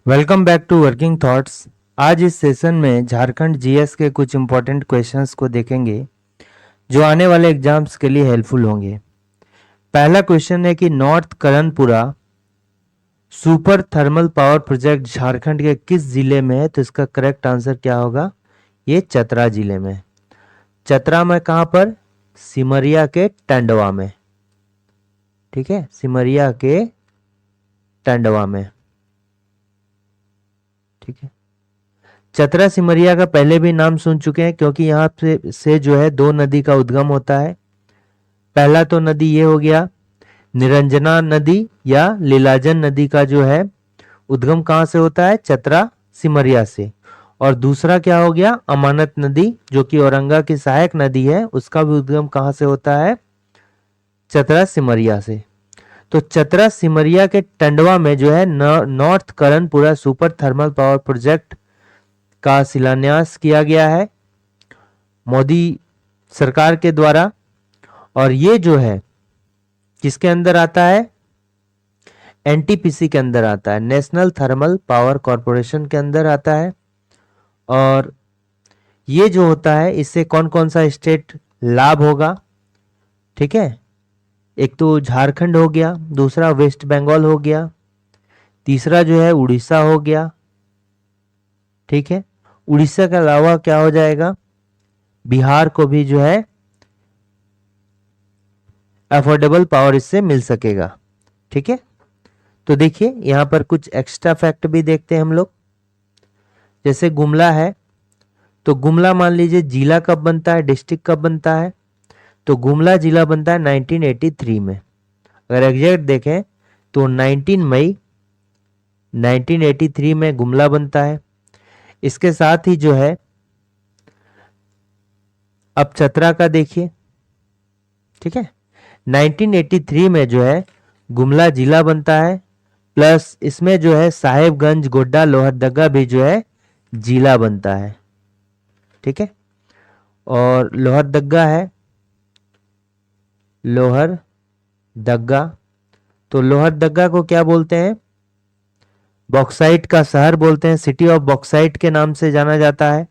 Welcome back to working thoughts. आज इस session में झारखंड जीएस के कुछ इंपॉर्टेंट क्वेश्चंस को देखेंगे जो आने वाले एग्जाम्स के लिए हेल्पफुल होंगे। पहला क्वेश्चन है कि north Karanpura super thermal power project Jharkhand के किस जिले में है? तो इसका करेक्ट आंसर क्या होगा? ये चतरा जिले में। चतरा में कहां पर? सिमरिया के टंडवा में। ठीक है, सिमरिया के टंडवा में। ठीक है, चतरा सिमरिया का पहले भी नाम सुन चुके हैं क्योंकि यहाँ से जो है दो नदी का उद्गम होता है। पहला तो नदी ये हो गया निरंजना नदी या लीलाजन नदी का जो है उद्गम कहाँ से होता है? चतरा सिमरिया से। और दूसरा क्या हो गया? अमानत नदी जो कि औरंगा की सहायक नदी है, उसका भी उद्गम कहाँ से होता है? चतरा सिमरिया से। तो चतरा सिमरिया के टंडवा में जो है north Karanpura super thermal power project का शिलान्यास किया गया है मोदी सरकार के द्वारा। और ये जो है किसके अंदर आता है? एनटीपीसी के अंदर आता है, नेशनल थर्मल पावर कॉरपोरेशन के अंदर आता है। और ये जो होता है इससे कौन कौन सा स्टेट लाभ होगा? ठीक है, एक तो झारखंड हो गया, दूसरा वेस्ट बंगाल हो गया, तीसरा जो है उड़ीसा हो गया। ठीक है, उड़ीसा के अलावा क्या हो जाएगा? बिहार को भी जो है अफोर्डेबल पावर इससे मिल सकेगा। ठीक है, तो देखिए यहां पर कुछ एक्स्ट्रा फैक्ट भी देखते हैं हम लोग। जैसे गुमला है, तो गुमला मान लीजिए जिला कब बनता है, डिस्ट्रिक्ट कब बनता है? तो गुमला जिला बनता है 1983 में। अगर एग्जैक्ट देखें तो 19 मई 1983 में गुमला बनता है। इसके साथ ही जो है अब चतरा का देखिए। ठीक है, 1983 में जो है गुमला जिला बनता है, प्लस इसमें जो है साहेबगंज गोड्डा लोहरदगा भी जो है जिला बनता है। ठीक है, और लोहरदगा है, लोहरदगा, तो लोहरदगा को क्या बोलते हैं? बॉक्साइट का शहर बोलते हैं, सिटी ऑफ बॉक्साइट के नाम से जाना जाता है।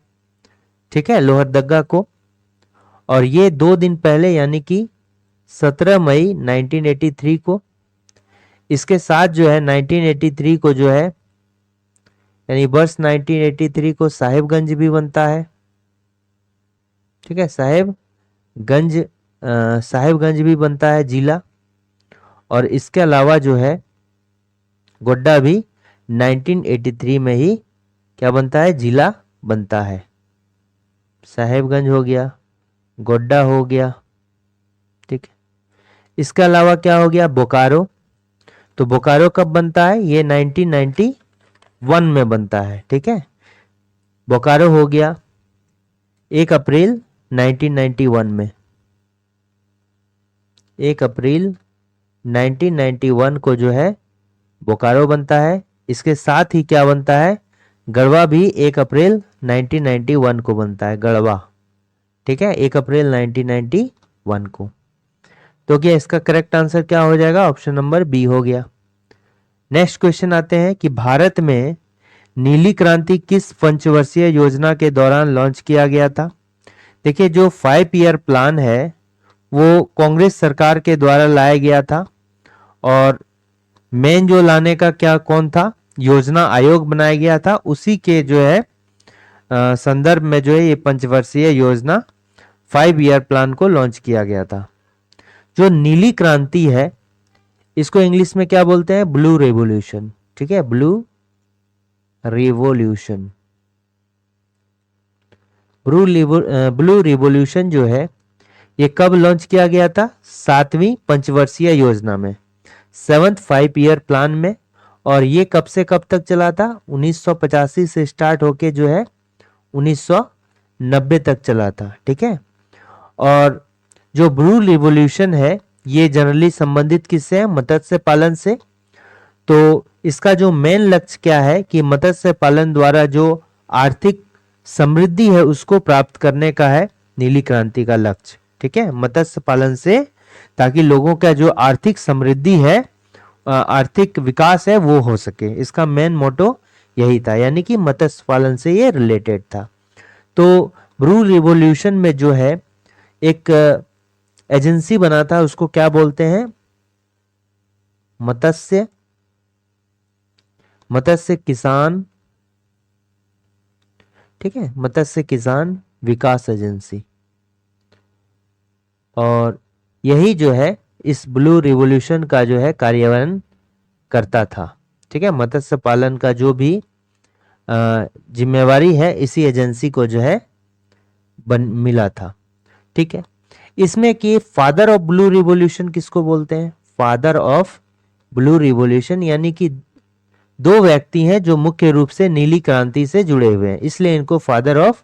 ठीक है, लोहरदगा को। और ये 2 दिन पहले यानी कि 17 मई 1983 को, इसके साथ जो है 1983 को जो है यानी वर्ष 1983 को साहेबगंज भी बनता है। ठीक है, साहेबगंज भी बनता है जिला। और इसके अलावा जो है गोड्डा भी 1983 में ही क्या बनता है? जिला बनता है। साहेबगंज हो गया, गोड्डा हो गया। ठीक है, इसके अलावा क्या हो गया? बोकारो, तो बोकारो कब बनता है? ये 1991 में बनता है। ठीक है, बोकारो हो गया 1 अप्रैल 1991 में। 1 अप्रैल 1991 को जो है बोकारो बनता है। इसके साथ ही क्या बनता है? गढ़वा भी 1 अप्रैल 1991 को बनता है, गढ़वा। ठीक है, 1 अप्रैल 1991 को। तो क्या इसका करेक्ट आंसर क्या हो जाएगा? ऑप्शन नंबर बी हो गया। नेक्स्ट क्वेश्चन आते हैं कि भारत में नीली क्रांति किस पंचवर्षीय योजना के दौरान लॉन्च किया गया था? देखिए जो 5 ईयर प्लान है वो कांग्रेस सरकार के द्वारा लाया गया था। और मेन जो लाने का क्या कौन था? योजना आयोग बनाया गया था। उसी के जो है संदर्भ में जो है ये पंचवर्षीय योजना 5 ईयर प्लान को लॉन्च किया गया था। जो नीली क्रांति है इसको इंग्लिश में क्या बोलते हैं? Blue revolution. ठीक है, ब्लू रिवॉल्यूशन। ब्लू रिवॉल्यूशन जो है ये कब लॉन्च किया गया था? 7वीं पंचवर्षीय योजना में, 7th 5 ईयर प्लान में। और ये कब से कब तक चला था? 1985 से स्टार्ट होके जो है 1990 तक चला था। ठीक है, और जो ब्लू रिवॉल्यूशन है ये जनरली संबंधित किससे है? मत्स्य पालन से। तो इसका जो मेन लक्ष्य क्या है कि मत्स्य पालन द्वारा जो आर्थिक समृद्धि है उसको प्राप्त करने का है नीली क्रांति का लक्ष्य। ठीक है, मत्स्य पालन से, ताकि लोगों का जो आर्थिक समृद्धि है, आर्थिक विकास है वो हो सके। इसका मेन मोटो यही था, यानी कि मत्स्य पालन से ये रिलेटेड था। तो ब्रू रिवॉल्यूशन में जो है एक एजेंसी बना था, उसको क्या बोलते हैं? मत्स्य मत्स्य किसान, ठीक है, मत्स्य किसान विकास एजेंसी। और यही जो है इस ब्लू रिवॉल्यूशन का जो है कार्यान्वयन करता था। ठीक है, मत्स्य पालन का जो भी जिम्मेवारी है इसी एजेंसी को जो है बन मिला था। ठीक है, इसमें कि फादर ऑफ ब्लू रिवॉल्यूशन किसको बोलते हैं? फादर ऑफ ब्लू रिवॉल्यूशन, यानी कि दो व्यक्ति हैं जो मुख्य रूप से नीली क्रांति से जुड़े हुए हैं, इसलिए इनको फादर ऑफ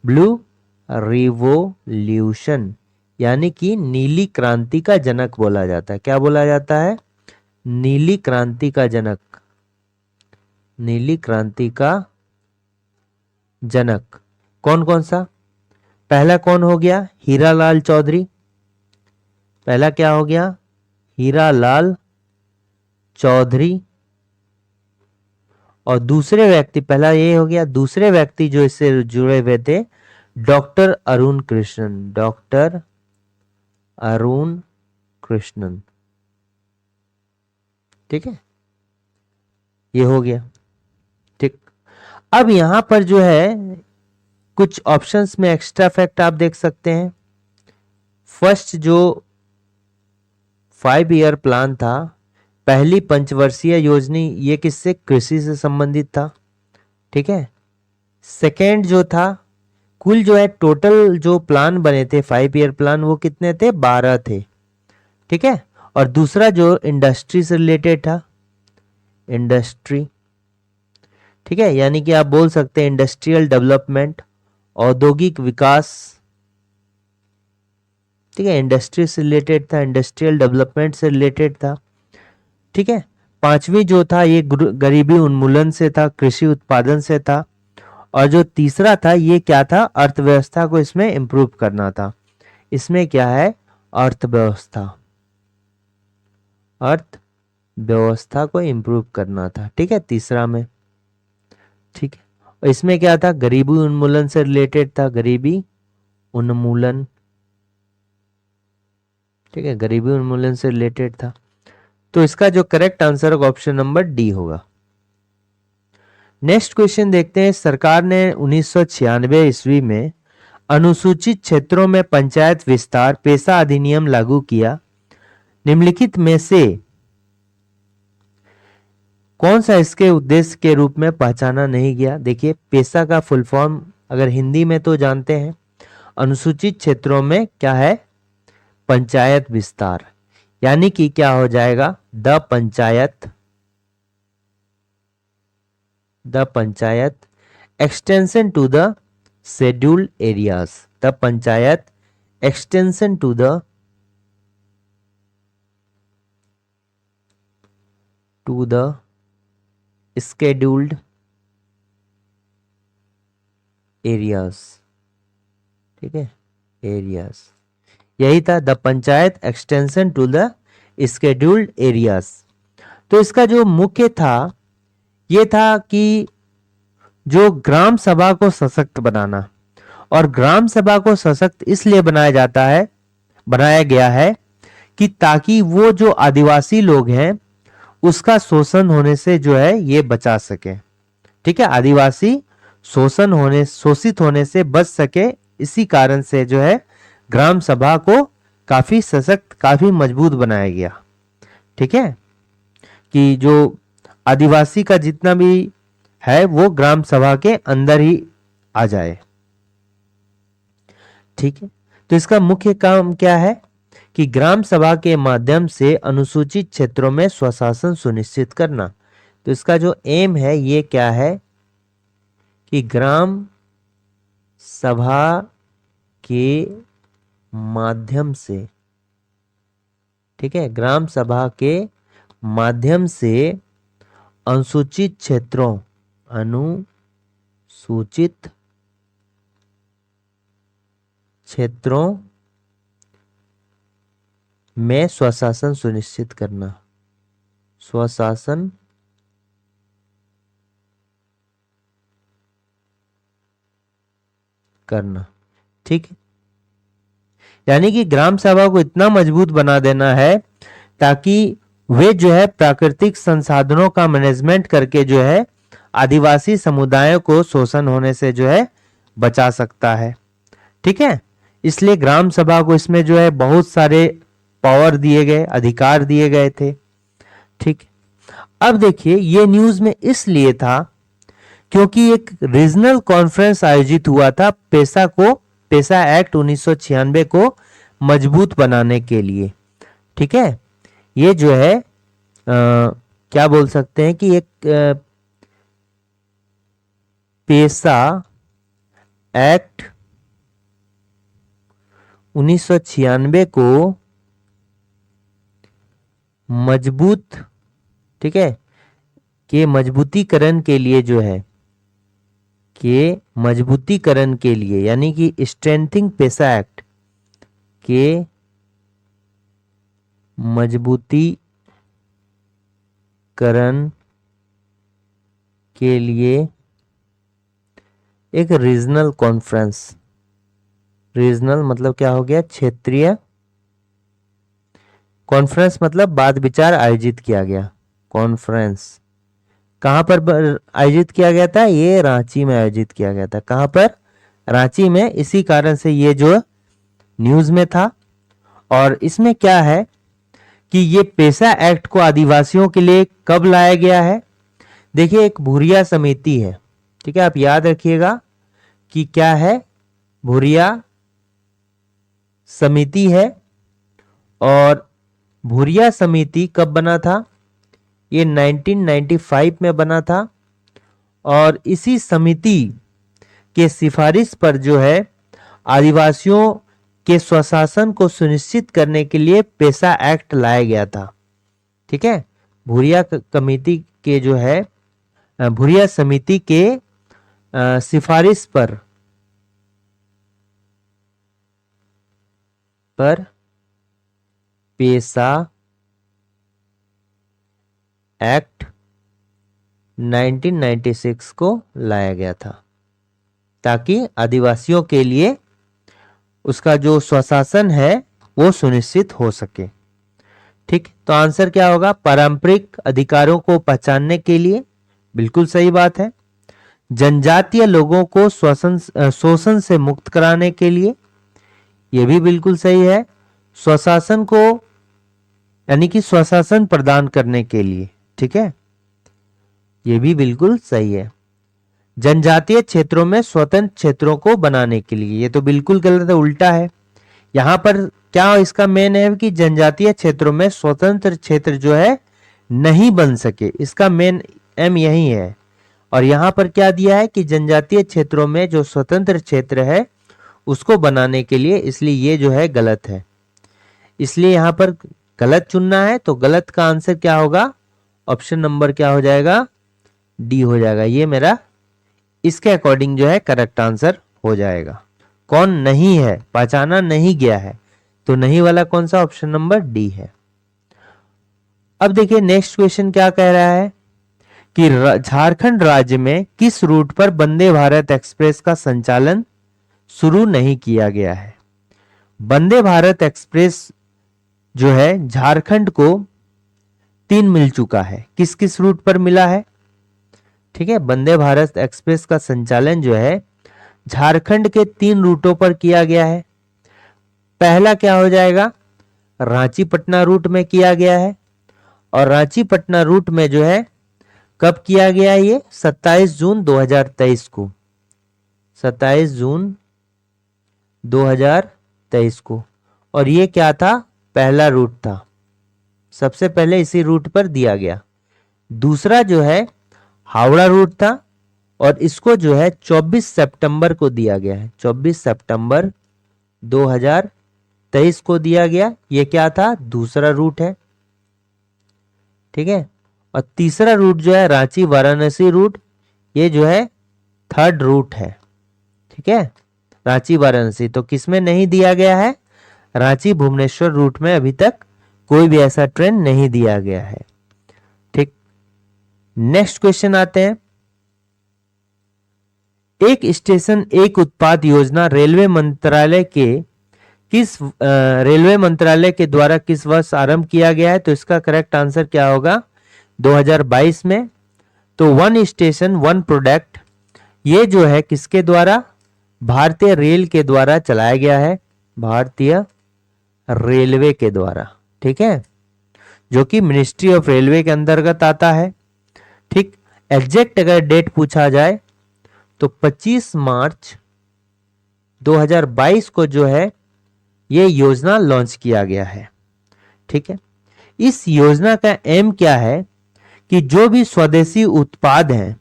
ब्लू रिवॉल्यूशन यानी कि नीली क्रांति का जनक बोला जाता है। क्या बोला जाता है? नीली क्रांति का जनक, नीली क्रांति का जनक। कौन कौन सा? पहला कौन हो गया? हीरालाल चौधरी। पहला क्या हो गया? हीरालाल चौधरी। और दूसरे व्यक्ति, पहला ये हो गया, दूसरे व्यक्ति जो इससे जुड़े हुए थे डॉक्टर अरुण कृष्णन, डॉक्टर अरुण कृष्णन। ठीक है, ये हो गया। ठीक, अब यहां पर जो है कुछ ऑप्शंस में एक्स्ट्रा फैक्ट आप देख सकते हैं। फर्स्ट जो 5 ईयर प्लान था, पहली पंचवर्षीय योजना, ये किससे? कृषि से संबंधित था। ठीक है, सेकेंड जो था, कुल जो है टोटल जो प्लान बने थे 5 ईयर प्लान, वो कितने थे? 12 थे। ठीक है, और दूसरा जो इंडस्ट्री से रिलेटेड था, इंडस्ट्री। ठीक है, यानी कि आप बोल सकते हैं इंडस्ट्रियल डेवलपमेंट, औद्योगिक विकास। ठीक है, इंडस्ट्री से रिलेटेड था, इंडस्ट्रियल डेवलपमेंट से रिलेटेड था। ठीक है, पांचवी जो था ये गरीबी उन्मूलन से था, कृषि उत्पादन से था। और जो तीसरा था ये क्या था? अर्थव्यवस्था को इसमें इंप्रूव करना था। इसमें क्या है? अर्थव्यवस्था, अर्थव्यवस्था को इंप्रूव करना था। ठीक है, तीसरा में। ठीक है, और इसमें क्या था? गरीबी उन्मूलन से रिलेटेड था, गरीबी उन्मूलन। ठीक है, गरीबी उन्मूलन से रिलेटेड था। तो इसका जो करेक्ट आंसर होगा ऑप्शन नंबर डी होगा। नेक्स्ट क्वेश्चन देखते हैं। सरकार ने 1996 ईस्वी में अनुसूचित क्षेत्रों में पंचायत विस्तार पेशा अधिनियम लागू किया। निम्नलिखित में से कौन सा इसके उद्देश्य के रूप में पहचाना नहीं गया? देखिए, पेशा का फुल फॉर्म अगर हिंदी में तो जानते हैं, अनुसूचित क्षेत्रों में क्या है? पंचायत विस्तार, यानी कि क्या हो जाएगा? The panchayat extension to the scheduled areas, the panchayat extension to the scheduled areas. ठीक है, एरियाज, यही था the panchayat extension to the scheduled areas. तो इसका जो मुख्य था ये था कि जो ग्राम सभा को सशक्त बनाना, और ग्राम सभा को सशक्त इसलिए बनाया गया है कि ताकि वो जो आदिवासी लोग हैं उसका शोषण होने से जो है ये बचा सके। ठीक है, आदिवासी शोषित होने से बच सके, इसी कारण से जो है ग्राम सभा को काफी सशक्त, काफी मजबूत बनाया गया। ठीक है, कि जो आदिवासी का जितना भी है वो ग्राम सभा के अंदर ही आ जाए। ठीक है, तो इसका मुख्य काम क्या है? कि ग्राम सभा के माध्यम से अनुसूचित क्षेत्रों में स्वशासन सुनिश्चित करना। तो इसका जो एम है ये क्या है? कि ग्राम सभा के माध्यम से, ठीक है, ग्राम सभा के माध्यम से अनुसूचित क्षेत्रों में स्वशासन सुनिश्चित करना, स्वशासन करना। ठीक, यानी कि ग्राम सभा को इतना मजबूत बना देना है ताकि वे जो है प्राकृतिक संसाधनों का मैनेजमेंट करके जो है आदिवासी समुदायों को शोषण होने से जो है बचा सकता है। ठीक है, इसलिए ग्राम सभा को इसमें जो है बहुत सारे पावर दिए गए, अधिकार दिए गए थे। ठीक, अब देखिए ये न्यूज में इसलिए था क्योंकि एक रीजनल कॉन्फ्रेंस आयोजित हुआ था पेसा एक्ट 1996 को मजबूत बनाने के लिए। ठीक है, ये जो है क्या बोल सकते हैं कि एक पेसा एक्ट 1996 को मजबूत, ठीक है, के मजबूतीकरण के लिए जो है के मजबूतीकरण के लिए यानी कि स्ट्रेंथिंग पेसा एक्ट के मजबूतीकरण के लिए एक रीजनल कॉन्फ्रेंस, रीजनल मतलब क्या हो गया, क्षेत्रीय, कॉन्फ्रेंस मतलब वाद विचार आयोजित किया गया। कॉन्फ्रेंस कहां पर आयोजित किया गया था, ये रांची में आयोजित किया गया था। कहां पर, रांची में। इसी कारण से ये जो न्यूज में था। और इसमें क्या है कि ये पेसा एक्ट को आदिवासियों के लिए कब लाया गया है। देखिए एक भूरिया समिति है, ठीक है, आप याद रखिएगा कि क्या है, भूरिया समिति है। और भूरिया समिति कब बना था, ये 1995 में बना था। और इसी समिति के सिफारिश पर जो है आदिवासियों के स्वशासन को सुनिश्चित करने के लिए पेसा एक्ट लाया गया था। ठीक है, भूरिया कमेटी के जो है भूरिया समिति के सिफारिश पर पेसा एक्ट 1996 को लाया गया था ताकि आदिवासियों के लिए उसका जो स्वशासन है वो सुनिश्चित हो सके। ठीक, तो आंसर क्या होगा, पारंपरिक अधिकारों को पहचानने के लिए, बिल्कुल सही बात है। जनजातीय लोगों को शोषण से मुक्त कराने के लिए, यह भी बिल्कुल सही है। स्वशासन को यानी कि स्वशासन प्रदान करने के लिए, ठीक है, यह भी बिल्कुल सही है। जनजातीय क्षेत्रों में स्वतंत्र क्षेत्रों को बनाने के लिए, ये तो बिल्कुल गलत है, उल्टा है। यहां पर क्या इसका मेन है कि जनजातीय क्षेत्रों में स्वतंत्र क्षेत्र जो है नहीं बन सके, इसका मेन एम यही है। और यहां पर क्या दिया है कि जनजातीय क्षेत्रों में जो स्वतंत्र क्षेत्र है उसको बनाने के लिए, इसलिए ये जो है गलत है, इसलिए यहां पर गलत चुनना है। तो गलत का आंसर क्या होगा, ऑप्शन नंबर क्या हो जाएगा, डी हो जाएगा। ये मेरा इसके अकॉर्डिंग जो है करेक्ट आंसर हो जाएगा। कौन नहीं है, पहचाना नहीं गया है, तो नहीं वाला कौन सा, ऑप्शन नंबर डी है। अब देखिए नेक्स्ट क्वेश्चन क्या कह रहा है कि झारखंड राज्य में किस रूट पर वंदे भारत एक्सप्रेस का संचालन शुरू नहीं किया गया है। वंदे भारत एक्सप्रेस जो है झारखंड को 3 मिल चुका है, किस किस रूट पर मिला है। ठीक है, वंदे भारत एक्सप्रेस का संचालन जो है झारखंड के 3 रूटों पर किया गया है। पहला क्या हो जाएगा, रांची पटना रूट में किया गया है। और रांची पटना रूट में जो है कब किया गया है, ये 27 जून 2023 को, 27 जून 2023 को। और ये क्या था, पहला रूट था, सबसे पहले इसी रूट पर दिया गया। दूसरा जो है हावड़ा रूट था और इसको जो है 24 सितंबर को दिया गया है, 24 सितंबर 2023 को दिया गया। ये क्या था, दूसरा रूट है। ठीक है, और तीसरा रूट जो है रांची वाराणसी रूट, ये जो है थर्ड रूट है। ठीक है, रांची वाराणसी तो किसमें नहीं दिया गया है, रांची भुवनेश्वर रूट में अभी तक कोई भी ऐसा ट्रेन नहीं दिया गया है। ठीक, नेक्स्ट क्वेश्चन आते हैं। एक स्टेशन एक उत्पाद योजना रेलवे मंत्रालय के द्वारा किस वर्ष आरंभ किया गया है? तो इसका करेक्ट आंसर क्या होगा? 2022 में। तो वन स्टेशन वन प्रोडक्ट, ये जो है किसके द्वारा? भारतीय रेल के द्वारा चलाया गया है, भारतीय रेलवे के द्वारा। ठीक है, जो कि मिनिस्ट्री ऑफ रेलवे के अंतर्गत आता है। ठीक, एग्जैक्ट अगर डेट पूछा जाए तो 25 मार्च 2022 को जो है ये योजना लॉन्च किया गया है। ठीक है, इस योजना का एम क्या है कि जो भी स्वदेशी उत्पाद हैं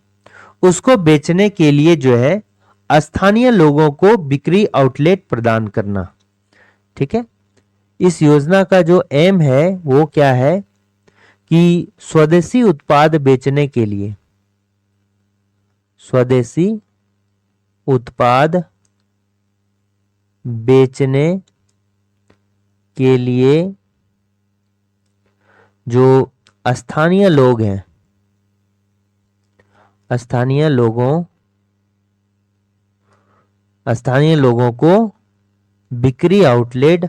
उसको बेचने के लिए जो है स्थानीय लोगों को बिक्री आउटलेट प्रदान करना। ठीक है, इस योजना का जो एम है वो क्या है कि स्वदेशी उत्पाद बेचने के लिए, स्वदेशी उत्पाद बेचने के लिए जो स्थानीय लोग हैं, स्थानीय लोगों को बिक्री आउटलेट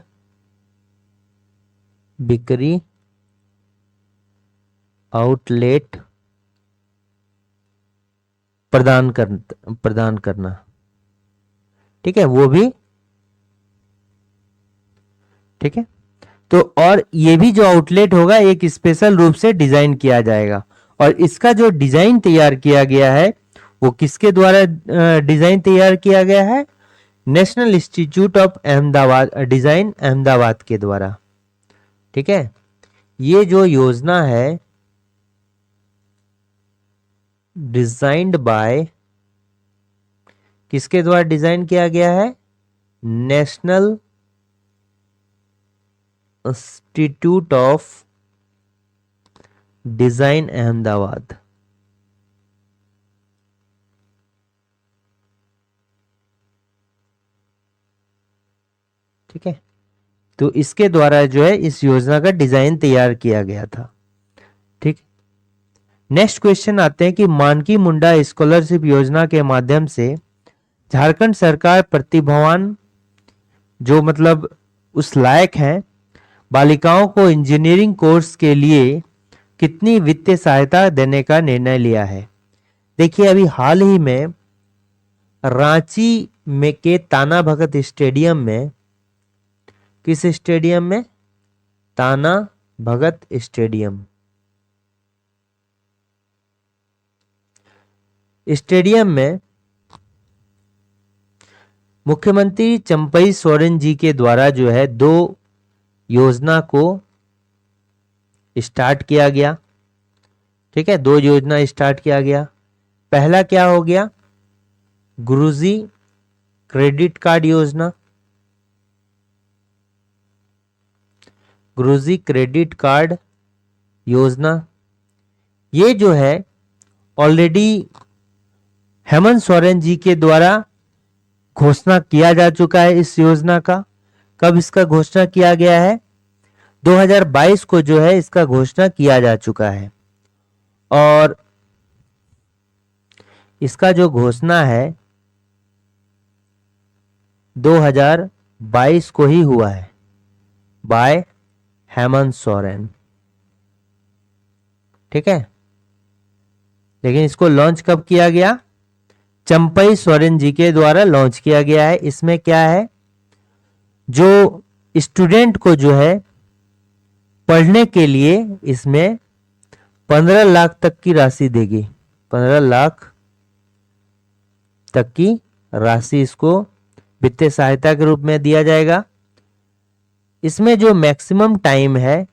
प्रदान करना। ठीक है, वो भी। ठीक है, तो और ये भी जो आउटलेट होगा एक स्पेशल रूप से डिजाइन किया जाएगा, और इसका जो डिजाइन तैयार किया गया है वो किसके द्वारा डिजाइन तैयार किया गया है? National institute of Ahmedabad design Ahmedabad के द्वारा। ठीक है, ये जो योजना है डिजाइंड बाय, किसके द्वारा डिजाइन किया गया है? National institute of design Ahmedabad. ठीक है, तो इसके द्वारा जो है इस योजना का डिजाइन तैयार किया गया था। ठीक, नेक्स्ट क्वेश्चन आते हैं कि मानकी मुंडा स्कॉलरशिप योजना के माध्यम से झारखंड सरकार प्रतिभावान, जो मतलब उस लायक हैं, बालिकाओं को इंजीनियरिंग कोर्स के लिए कितनी वित्तीय सहायता देने का निर्णय लिया है? देखिए, अभी हाल ही में रांची में के ताना भगत स्टेडियम में, किस स्टेडियम में? ताना भगत स्टेडियम में मुख्यमंत्री चंपई सोरेन जी के द्वारा जो है 2 योजना को स्टार्ट किया गया। ठीक है, 2 योजना स्टार्ट किया गया। पहला क्या हो गया? गुरुजी क्रेडिट कार्ड योजना, गुरुजी क्रेडिट कार्ड योजना। ये जो है ऑलरेडी हेमंत सोरेन जी के द्वारा घोषणा किया जा चुका है इस योजना का। कब इसका घोषणा किया गया है? 2022 को जो है इसका घोषणा किया जा चुका है, और इसका जो घोषणा है 2022 को ही हुआ है बाय हेमंत सोरेन। ठीक है, लेकिन इसको लॉन्च कब किया गया? चंपई सोरेन जी के द्वारा लॉन्च किया गया है। इसमें क्या है, जो स्टूडेंट को जो है पढ़ने के लिए इसमें 15 लाख तक की राशि देगी, 15 लाख तक की राशि इसको वित्तीय सहायता के रूप में दिया जाएगा। इसमें जो मैक्सिमम टाइम है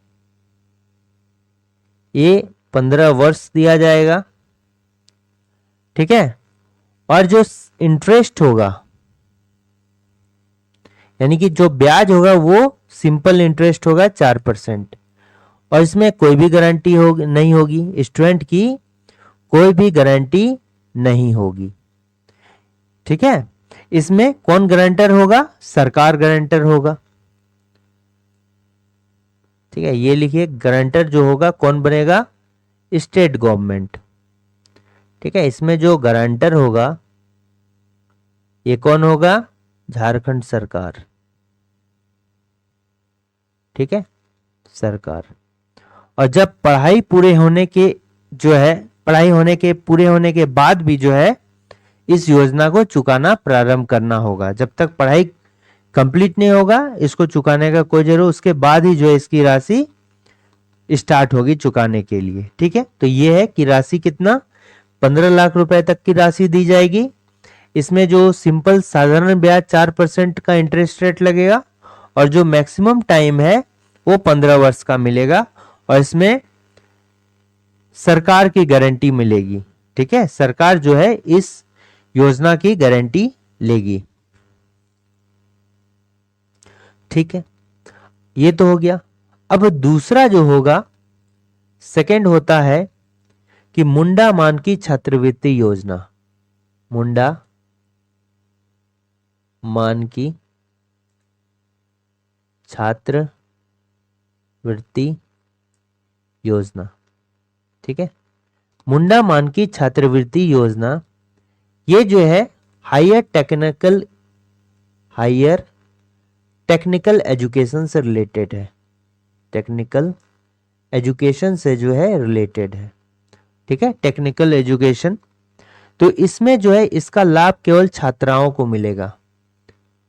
ये 15 वर्ष दिया जाएगा। ठीक है, और जो इंटरेस्ट होगा, यानी कि जो ब्याज होगा वो सिंपल इंटरेस्ट होगा 4%, और इसमें कोई भी गारंटी नहीं होगी, स्टूडेंट की कोई भी गारंटी नहीं होगी। ठीक है, इसमें कौन गारंटर होगा? सरकार गारंटर होगा। ठीक है, ये लिखिए, गारंटर जो होगा कौन बनेगा? State government. ठीक है, इसमें जो गारंटर होगा ये कौन होगा? झारखंड सरकार। ठीक है, सरकार। और जब पढ़ाई पूरे होने के जो है पढ़ाई होने के पूरे होने के बाद भी जो है इस योजना को चुकाना प्रारंभ करना होगा। जब तक पढ़ाई कंप्लीट नहीं होगा इसको चुकाने का कोई जरूर, उसके बाद ही जो है इसकी राशि स्टार्ट होगी चुकाने के लिए। ठीक है, तो ये है कि राशि कितना, 15 लाख रुपए तक की राशि दी जाएगी। इसमें जो सिंपल साधारण ब्याज 4% का इंटरेस्ट रेट लगेगा और जो मैक्सिमम टाइम है वो 15 वर्ष का मिलेगा और इसमें सरकार की गारंटी मिलेगी। ठीक है, सरकार जो है इस योजना की गारंटी लेगी। ठीक है, ये तो हो गया। अब दूसरा जो होगा, सेकंड होता है कि मुंडा मानकी छात्रवृत्ति योजना। मुंडा मानकी छात्रवृत्ति योजना। ठीक है, मुंडा मानकी छात्रवृत्ति योजना ये जो है हायर टेक्निकल एजुकेशन से रिलेटेड है। टेक्निकल एजुकेशन से जो है रिलेटेड है। ठीक है, टेक्निकल एजुकेशन। तो इसमें जो है इसका लाभ केवल छात्राओं को मिलेगा।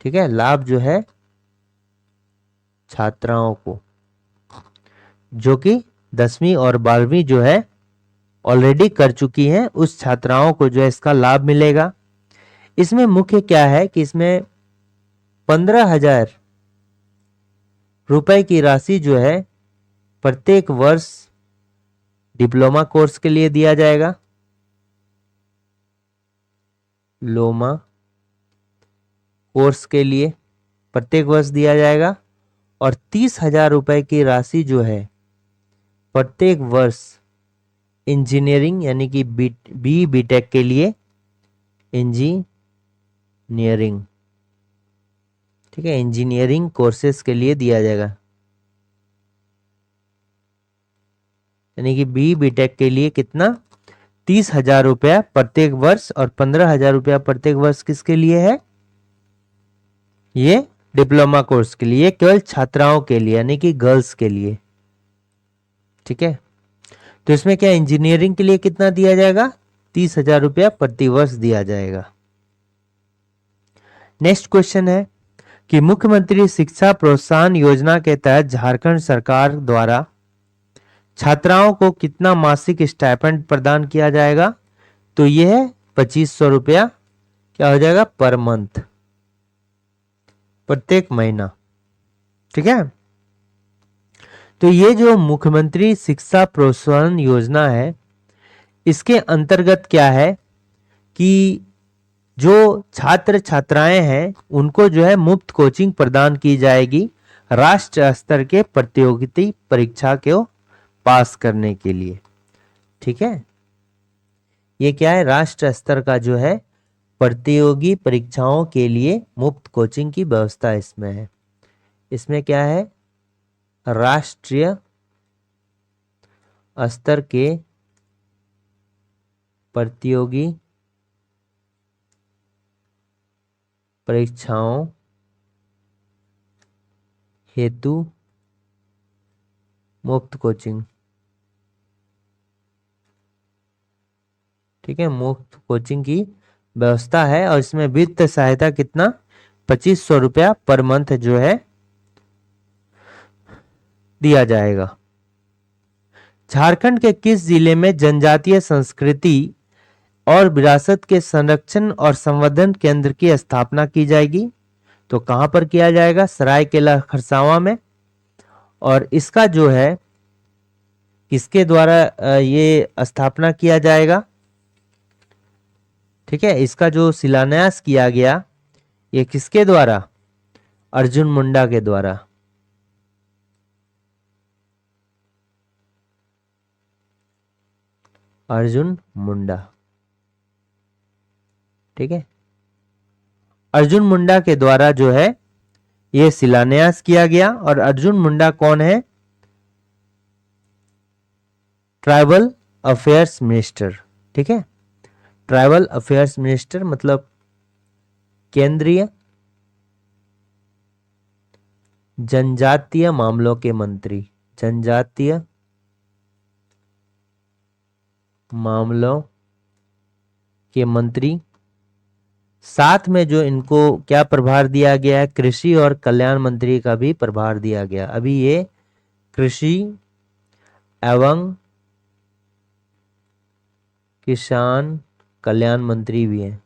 ठीक है, लाभ जो है छात्राओं को जो कि 10वीं और 12वीं जो है ऑलरेडी कर चुकी हैं, उस छात्राओं को जो है इसका लाभ मिलेगा। इसमें मुख्य क्या है कि इसमें 15,000 रुपए की राशि जो है प्रत्येक वर्ष डिप्लोमा कोर्स के लिए दिया जाएगा। डिप्लोमा कोर्स के लिए प्रत्येक वर्ष दिया जाएगा और 30,000 रुपए की राशि जो है प्रत्येक वर्ष इंजीनियरिंग यानी कि बीटेक के लिए इंजीनियरिंग, ठीक है, इंजीनियरिंग कोर्सेज के लिए दिया जाएगा। यानी कि बीटेक के लिए कितना, 30,000 रुपया प्रत्येक वर्ष और 15,000 रुपया प्रत्येक वर्ष किसके लिए है, ये डिप्लोमा कोर्स के लिए, केवल छात्राओं के लिए यानी कि गर्ल्स के लिए। ठीक है, तो इसमें क्या इंजीनियरिंग के लिए कितना दिया जाएगा, 30,000 रुपया प्रति वर्ष दिया जाएगा। नेक्स्ट क्वेश्चन है कि मुख्यमंत्री शिक्षा प्रोत्साहन योजना के तहत झारखंड सरकार द्वारा छात्राओं को कितना मासिक स्टाइपेंड प्रदान किया जाएगा। तो यह है 2500 रुपया, क्या हो जाएगा, पर मंथ, प्रत्येक महीना। ठीक है, तो ये जो मुख्यमंत्री शिक्षा प्रोत्साहन योजना है इसके अंतर्गत क्या है कि जो छात्र छात्राएं हैं उनको जो है मुफ्त कोचिंग प्रदान की जाएगी राष्ट्र स्तर के प्रतियोगिता परीक्षा को पास करने के लिए। ठीक है, ये क्या है, राष्ट्र स्तर का जो है प्रतियोगी परीक्षाओं के लिए मुफ्त कोचिंग की व्यवस्था इसमें है। इसमें क्या है, राष्ट्रीय स्तर के प्रतियोगी परीक्षाओं हेतु मुफ्त कोचिंग। ठीक है, मुफ्त कोचिंग की व्यवस्था है और इसमें वित्त सहायता कितना, 2500 रुपया पर मंथ जो है दिया जाएगा। झारखंड के किस जिले में जनजातीय संस्कृति और विरासत के संरक्षण और संवर्धन केंद्र की स्थापना की जाएगी। तो कहां पर किया जाएगा, सरायकेला खरसावां में। और इसका जो है किसके द्वारा ये स्थापना किया जाएगा। ठीक है, इसका जो शिलान्यास किया गया ये किसके द्वारा, अर्जुन मुंडा के द्वारा। अर्जुन मुंडा। ठीक है, अर्जुन मुंडा के द्वारा जो है यह शिलान्यास किया गया। और अर्जुन मुंडा कौन है, ट्राइबल अफेयर्स मिनिस्टर। ठीक है, ट्राइबल अफेयर्स मिनिस्टर मतलब केंद्रीय जनजातीय मामलों के मंत्री, जनजातीय मामलों के मंत्री। साथ में जो इनको क्या प्रभार दिया गया है, कृषि और कल्याण मंत्री का भी प्रभार दिया गया। अभी ये कृषि एवं किसान कल्याण मंत्री भी हैं,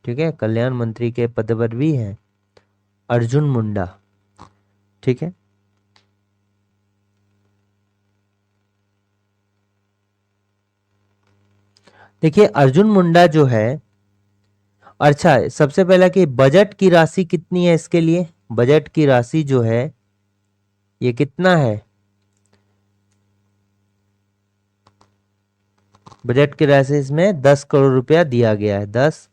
ठीक है, कल्याण मंत्री के पद पर भी हैं अर्जुन मुंडा, ठीक है। देखिए अर्जुन मुंडा जो है, अच्छा सबसे पहला कि बजट की राशि कितनी है इसके लिए, बजट की राशि जो है ये कितना है, बजट की राशि इसमें 10 करोड़ रुपया दिया गया है, 10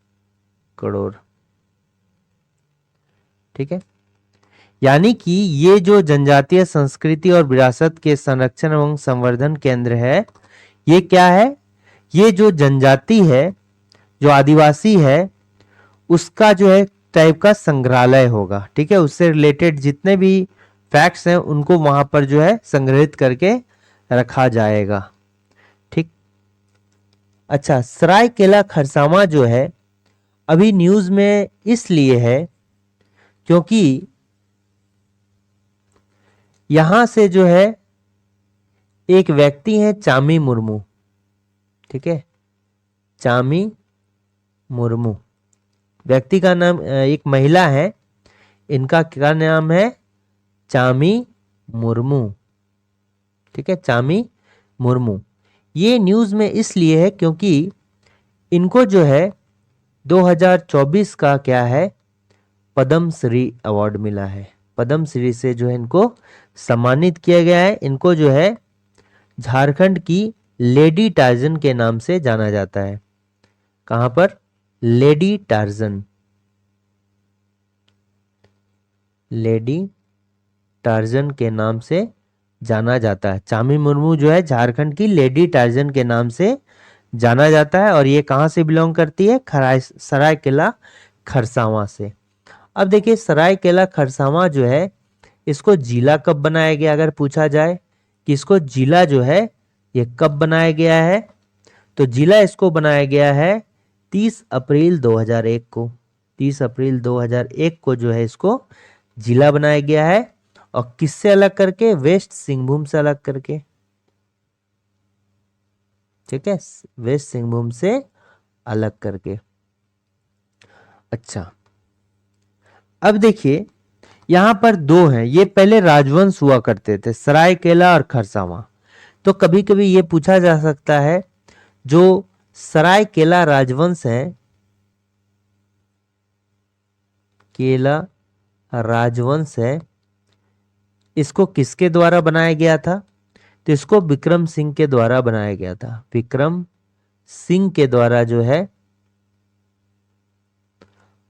करोड़, ठीक है। यानी कि ये जो जनजातीय संस्कृति और विरासत के संरक्षण एवं संवर्धन केंद्र है, ये क्या है, ये जो जनजाति है, जो आदिवासी है, उसका जो है टाइप का संग्रहालय होगा, ठीक है। उससे रिलेटेड जितने भी फैक्ट्स हैं उनको वहां पर जो है संग्रहित करके रखा जाएगा, ठीक। अच्छा, सरायकेला खरसावां जो है अभी न्यूज में इसलिए है क्योंकि यहां से जो है एक व्यक्ति है चामी मुर्मू, ठीक है, चामी मुर्मू व्यक्ति का नाम, एक महिला है, इनका क्या नाम है, चामी मुर्मू, ठीक है, चामी मुर्मू। ये न्यूज में इसलिए है क्योंकि इनको जो है 2024 का क्या है, पद्म श्री अवार्ड मिला है, पद्म श्री से जो है इनको सम्मानित किया गया है। इनको जो है झारखंड की लेडी टार्जन के नाम से जाना जाता है। कहां पर, लेडी टार्जन, लेडी टार्जन के नाम से जाना जाता है। चामी मुर्मू जो है झारखंड की लेडी टार्जन के नाम से जाना जाता है और ये कहां से बिलोंग करती है, सरायकेला खरसावां से। अब देखिए सरायकेला खरसावां जो है इसको जिला कब बनाया गया, अगर पूछा जाए कि इसको जिला जो है ये कब बनाया गया है, तो जिला इसको बनाया गया है 30 अप्रैल 2001 को, 30 अप्रैल 2001 को जो है इसको जिला बनाया गया है। और किससे अलग करके, वेस्ट सिंहभूम से अलग करके, ठीक है, वेस्ट सिंहभूम से अलग करके। अच्छा अब देखिए यहां पर दो हैं, ये पहले राजवंश हुआ करते थे, सरायकेला और खरसावां। तो कभी कभी ये पूछा जा सकता है जो सरायकेला राजवंश है, केला राजवंश है, इसको किसके द्वारा बनाया गया था, तो इसको विक्रम सिंह के द्वारा बनाया गया था, विक्रम सिंह के द्वारा जो है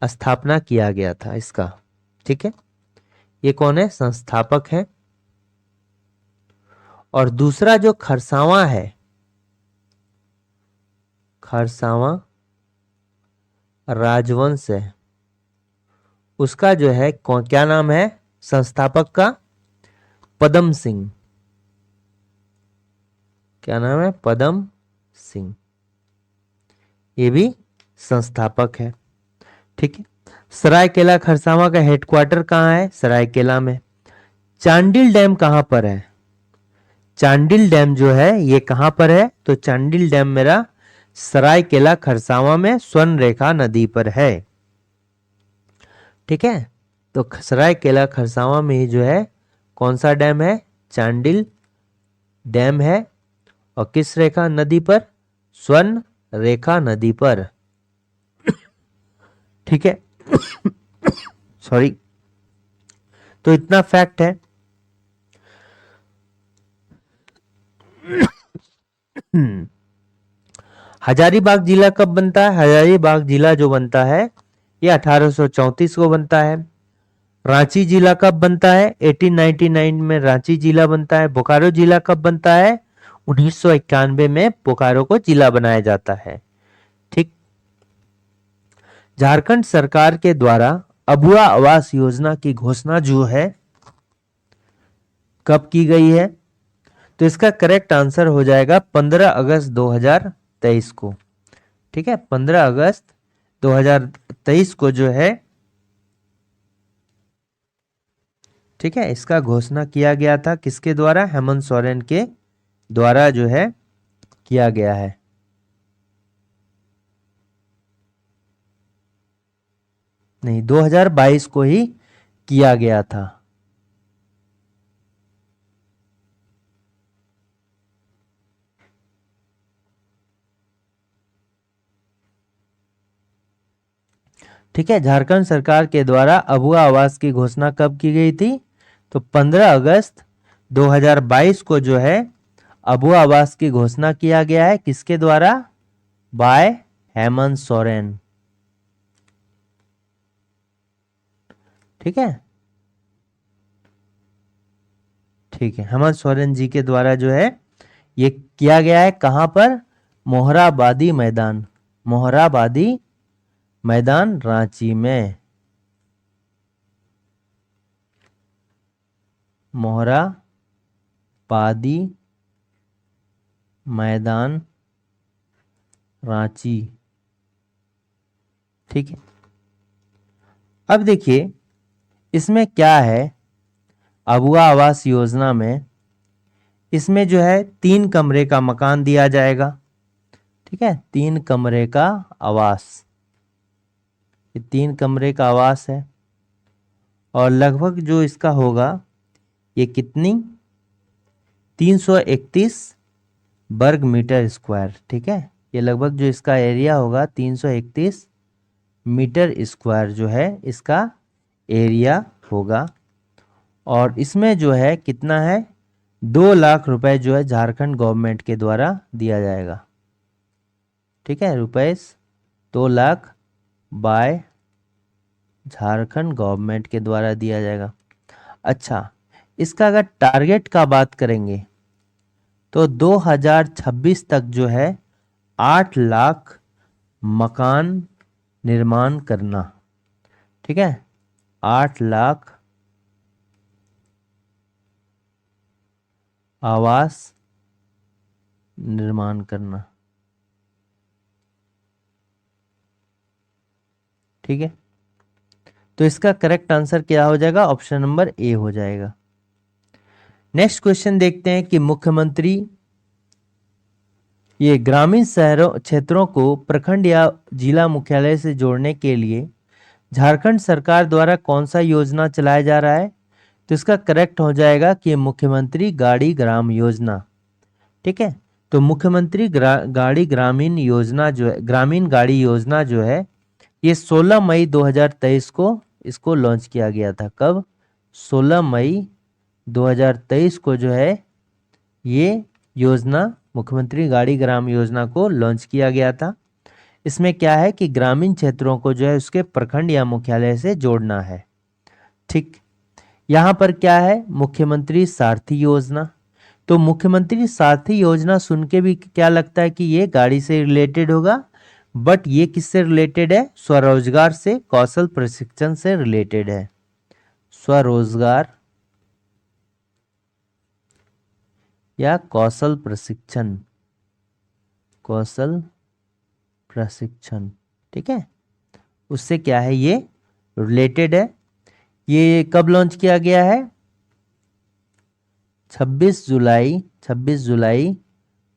स्थापना किया गया था इसका, ठीक है। ये कौन है, संस्थापक है। और दूसरा जो खरसावां है, खरसावां राजवंश है, उसका जो है कौन, क्या नाम है संस्थापक का, पद्म सिंह, क्या नाम है, पद्म सिंह, ये भी संस्थापक है, ठीक है। सरायकेला खरसावां का हेडक्वार्टर कहां है, सरायकेला में। चांडिल डैम कहां पर है, चांडिल डैम जो है ये कहां पर है, तो चांडिल डैम मेरा सरायकेला खरसावां में स्वर्ण रेखा नदी पर है, ठीक है। तो सरायकेला खरसावां में ही जो है कौन सा डैम है, चांडिल डैम है, और किस रेखा नदी पर, स्वर्ण रेखा नदी पर, ठीक है। सॉरी, तो इतना फैक्ट है। हजारीबाग जिला कब बनता है, हजारीबाग जिला जो बनता है ये 1834 को बनता है। रांची जिला कब बनता है, 1899 में रांची जिला बनता है। बोकारो जिला कब बनता है, 1991 में बोकारो को जिला बनाया जाता है, ठीक। झारखंड सरकार के द्वारा अबुआ आवास योजना की घोषणा जो है कब की गई है? तो इसका करेक्ट आंसर हो जाएगा 15 अगस्त 2023 को। ठीक है, 15 अगस्त 2023 को जो है, ठीक है, इसका घोषणा किया गया था। किसके द्वारा? हेमंत सोरेन के द्वारा जो है किया गया है। नहीं, 2022 को ही किया गया था। ठीक है, झारखंड सरकार के द्वारा अबुआ आवास की घोषणा कब की गई थी? तो 15 अगस्त 2022 को जो है अबुआ आवास की घोषणा किया गया है। किसके द्वारा? बाय हेमंत सोरेन। ठीक है, ठीक है, हेमंत सोरेन जी के द्वारा जो है ये किया गया है। कहां पर? मोहराबादी मैदान, मोहराबादी मैदान रांची में। मोहराबादी मैदान रांची। ठीक है, अब देखिए इसमें क्या है, अबुआ आवास योजना में इसमें जो है 3 कमरे का मकान दिया जाएगा। ठीक है, 3 कमरे का आवास, ये 3 कमरे का आवास है। और लगभग जो इसका होगा ये कितनी? 331 वर्ग मीटर स्क्वायर। ठीक है, ये लगभग जो इसका एरिया होगा 331 मीटर स्क्वायर जो है इसका एरिया होगा। और इसमें जो है कितना है? 2 लाख रुपए जो है झारखंड गवर्नमेंट के द्वारा दिया जाएगा। ठीक है, रुपए 2 लाख बाय झारखंड गवर्नमेंट के द्वारा दिया जाएगा। अच्छा, इसका अगर टारगेट का बात करेंगे तो 2026 तक जो है 8 लाख मकान निर्माण करना। ठीक है, 8 लाख आवास निर्माण करना। ठीक है, तो इसका करेक्ट आंसर क्या हो जाएगा? ऑप्शन नंबर ए हो जाएगा। नेक्स्ट क्वेश्चन देखते हैं कि मुख्यमंत्री ये ग्रामीण शहरों क्षेत्रों को प्रखंड या जिला मुख्यालय से जोड़ने के लिए झारखंड सरकार द्वारा कौन सा योजना चलाया जा रहा है? तो इसका करेक्ट हो जाएगा कि मुख्यमंत्री गाड़ी ग्राम योजना। ठीक है, तो मुख्यमंत्री गाड़ी ग्रामीण योजना जो है, ग्रामीण गाड़ी योजना जो है, ये 16 मई 2023 को इसको लॉन्च किया गया था। कब? 16 मई 2023 को जो है ये योजना मुख्यमंत्री गाड़ी ग्राम योजना को लॉन्च किया गया था। इसमें क्या है कि ग्रामीण क्षेत्रों को जो है उसके प्रखंड या मुख्यालय से जोड़ना है। ठीक, यहाँ पर क्या है? मुख्यमंत्री सारथी योजना। तो मुख्यमंत्री सारथी योजना सुन के भी क्या लगता है कि ये गाड़ी से रिलेटेड होगा, बट ये किससे रिलेटेड है? स्वरोजगार से, कौशल प्रशिक्षण से रिलेटेड है। स्वरोजगार या कौशल प्रशिक्षण, कौशल प्रशिक्षण। ठीक है, उससे क्या है ये रिलेटेड है। ये कब लॉन्च किया गया है? 26 जुलाई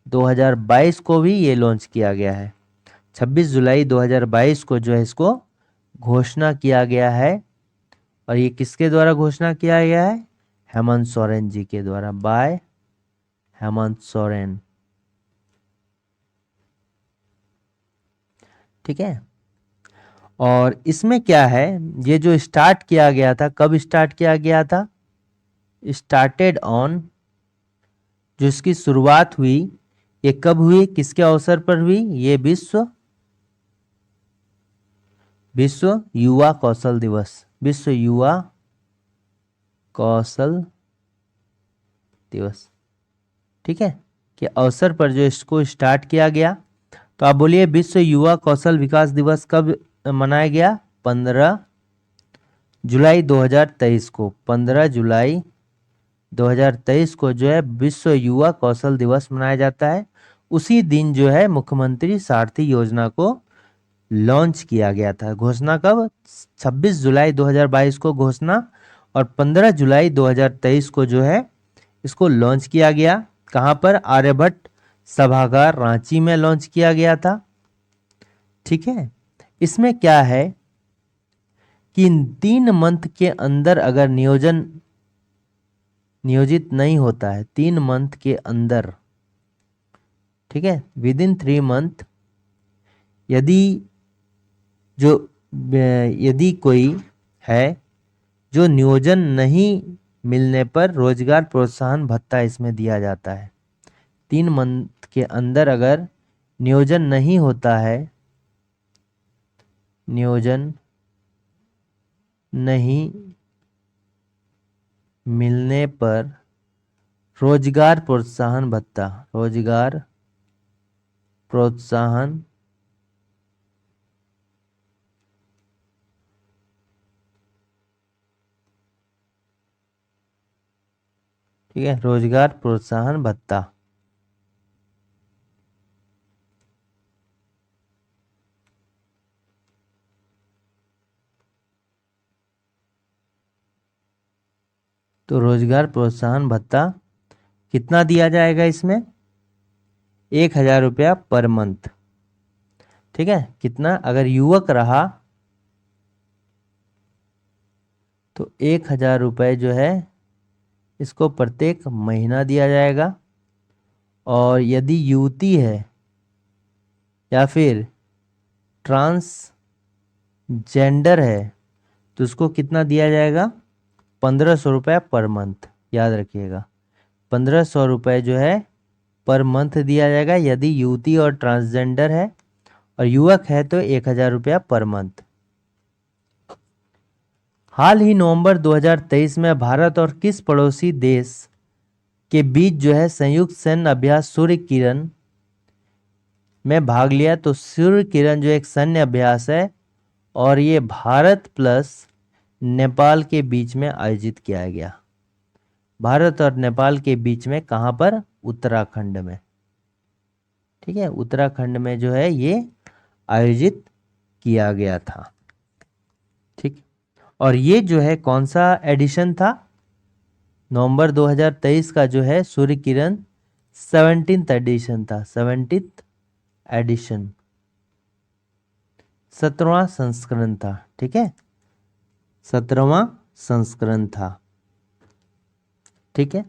2022 को भी ये लॉन्च किया गया है। 26 जुलाई 2022 को जो है इसको घोषणा किया गया है। और ये किसके द्वारा घोषणा किया गया है? हेमंत सोरेन जी के द्वारा, बाय हेमंत सोरेन। ठीक है, और इसमें क्या है, ये जो स्टार्ट किया गया था, कब स्टार्ट किया गया था? स्टार्टेड ऑन, जो इसकी शुरुआत हुई ये कब हुई, किसके अवसर पर हुई? ये विश्व युवा कौशल दिवस, विश्व युवा कौशल दिवस। ठीक है, के अवसर पर जो इसको स्टार्ट किया गया। तो आप बोलिए विश्व युवा कौशल विकास दिवस कब मनाया गया 15 जुलाई 2023 को। 15 जुलाई 2023 को जो है विश्व युवा कौशल दिवस मनाया जाता है। उसी दिन जो है मुख्यमंत्री सारथी योजना को लॉन्च किया गया था। घोषणा कब? 26 जुलाई 2022 को घोषणा, और 15 जुलाई 2023 को जो है इसको लॉन्च किया गया। कहाँ पर? आर्यभट्ट सभागार रांची में लॉन्च किया गया था। ठीक है, इसमें क्या है कि 3 मंथ के अंदर अगर नियोजित नहीं होता है, 3 मंथ के अंदर, ठीक है, विद इन 3 मंथ, यदि कोई है जो नियोजन नहीं मिलने पर रोजगार प्रोत्साहन भत्ता इसमें दिया जाता है। 3 मंथ के अंदर अगर नियोजन नहीं होता है, नियोजन नहीं मिलने पर रोजगार प्रोत्साहन भत्ता, रोजगार प्रोत्साहन ठीक है, रोजगार प्रोत्साहन भत्ता। तो रोजगार प्रोत्साहन भत्ता कितना दिया जाएगा इसमें? 1,000 रुपया पर मंथ। ठीक है, कितना? अगर युवक रहा तो 1,000 रुपये जो है इसको प्रत्येक महीना दिया जाएगा। और यदि युवती है या फिर ट्रांसजेंडर है तो उसको कितना दिया जाएगा? 1,500 रुपये पर मंथ। याद रखिएगा, 1,500 रुपये जो है पर मंथ दिया जाएगा यदि युवती और ट्रांसजेंडर है, और युवक है तो 1,000 रुपया पर मंथ। हाल ही नवंबर 2023 में भारत और किस पड़ोसी देश के बीच जो है संयुक्त सैन्य अभ्यास सूर्य किरण में भाग लिया? तो सूर्य किरण जो एक सैन्य अभ्यास है और ये भारत प्लस नेपाल के बीच में आयोजित किया गया। भारत और नेपाल के बीच में, कहाँ पर? उत्तराखंड में। ठीक है, उत्तराखंड में जो है ये आयोजित किया गया था। ठीक, और ये जो है कौन सा एडिशन था? नवंबर 2023 का जो है सूर्य किरण 17th एडिशन था। 17th एडिशन, 17वां संस्करण था। ठीक है, 17वां संस्करण था। ठीक है,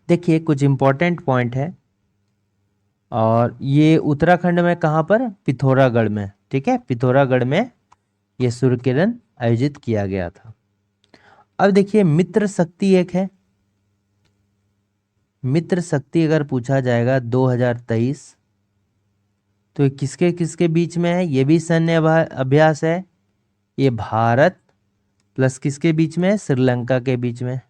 देखिए कुछ इंपॉर्टेंट पॉइंट है, और ये उत्तराखंड में कहाँ पर? पिथौरागढ़ में। ठीक है, पिथौरागढ़ में ये सूर्य किरण आयोजित किया गया था। अब देखिए मित्र शक्ति एक है। मित्र शक्ति अगर पूछा जाएगा 2023 तो किसके किसके बीच में है? ये भी सैन्य अभ्यास है। ये भारत प्लस किसके बीच में है? श्रीलंका के बीच में।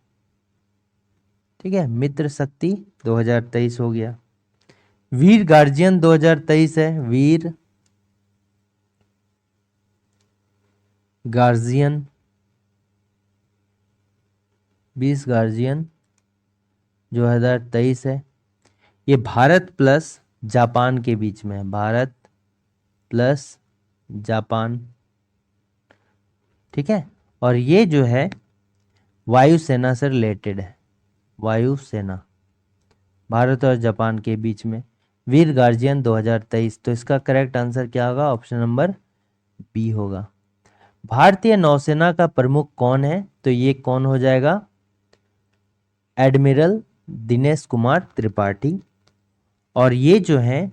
ठीक है, मित्र शक्ति 2023 हो गया। वीर गार्जियन 2023 है। वीर गार्जियन, 20 गार्जियन 2023 है। ये भारत प्लस जापान के बीच में है। Bharat plus Japan. ठीक है, और ये जो है वायुसेना से रिलेटेड है। वायुसेना, भारत और जापान के बीच में वीर गार्जियन 2023। तो इसका करेक्ट आंसर क्या होगा? ऑप्शन नंबर बी होगा। भारतीय नौसेना का प्रमुख कौन है? तो ये कौन हो जाएगा? एडमिरल दिनेश कुमार त्रिपाठी, और ये जो है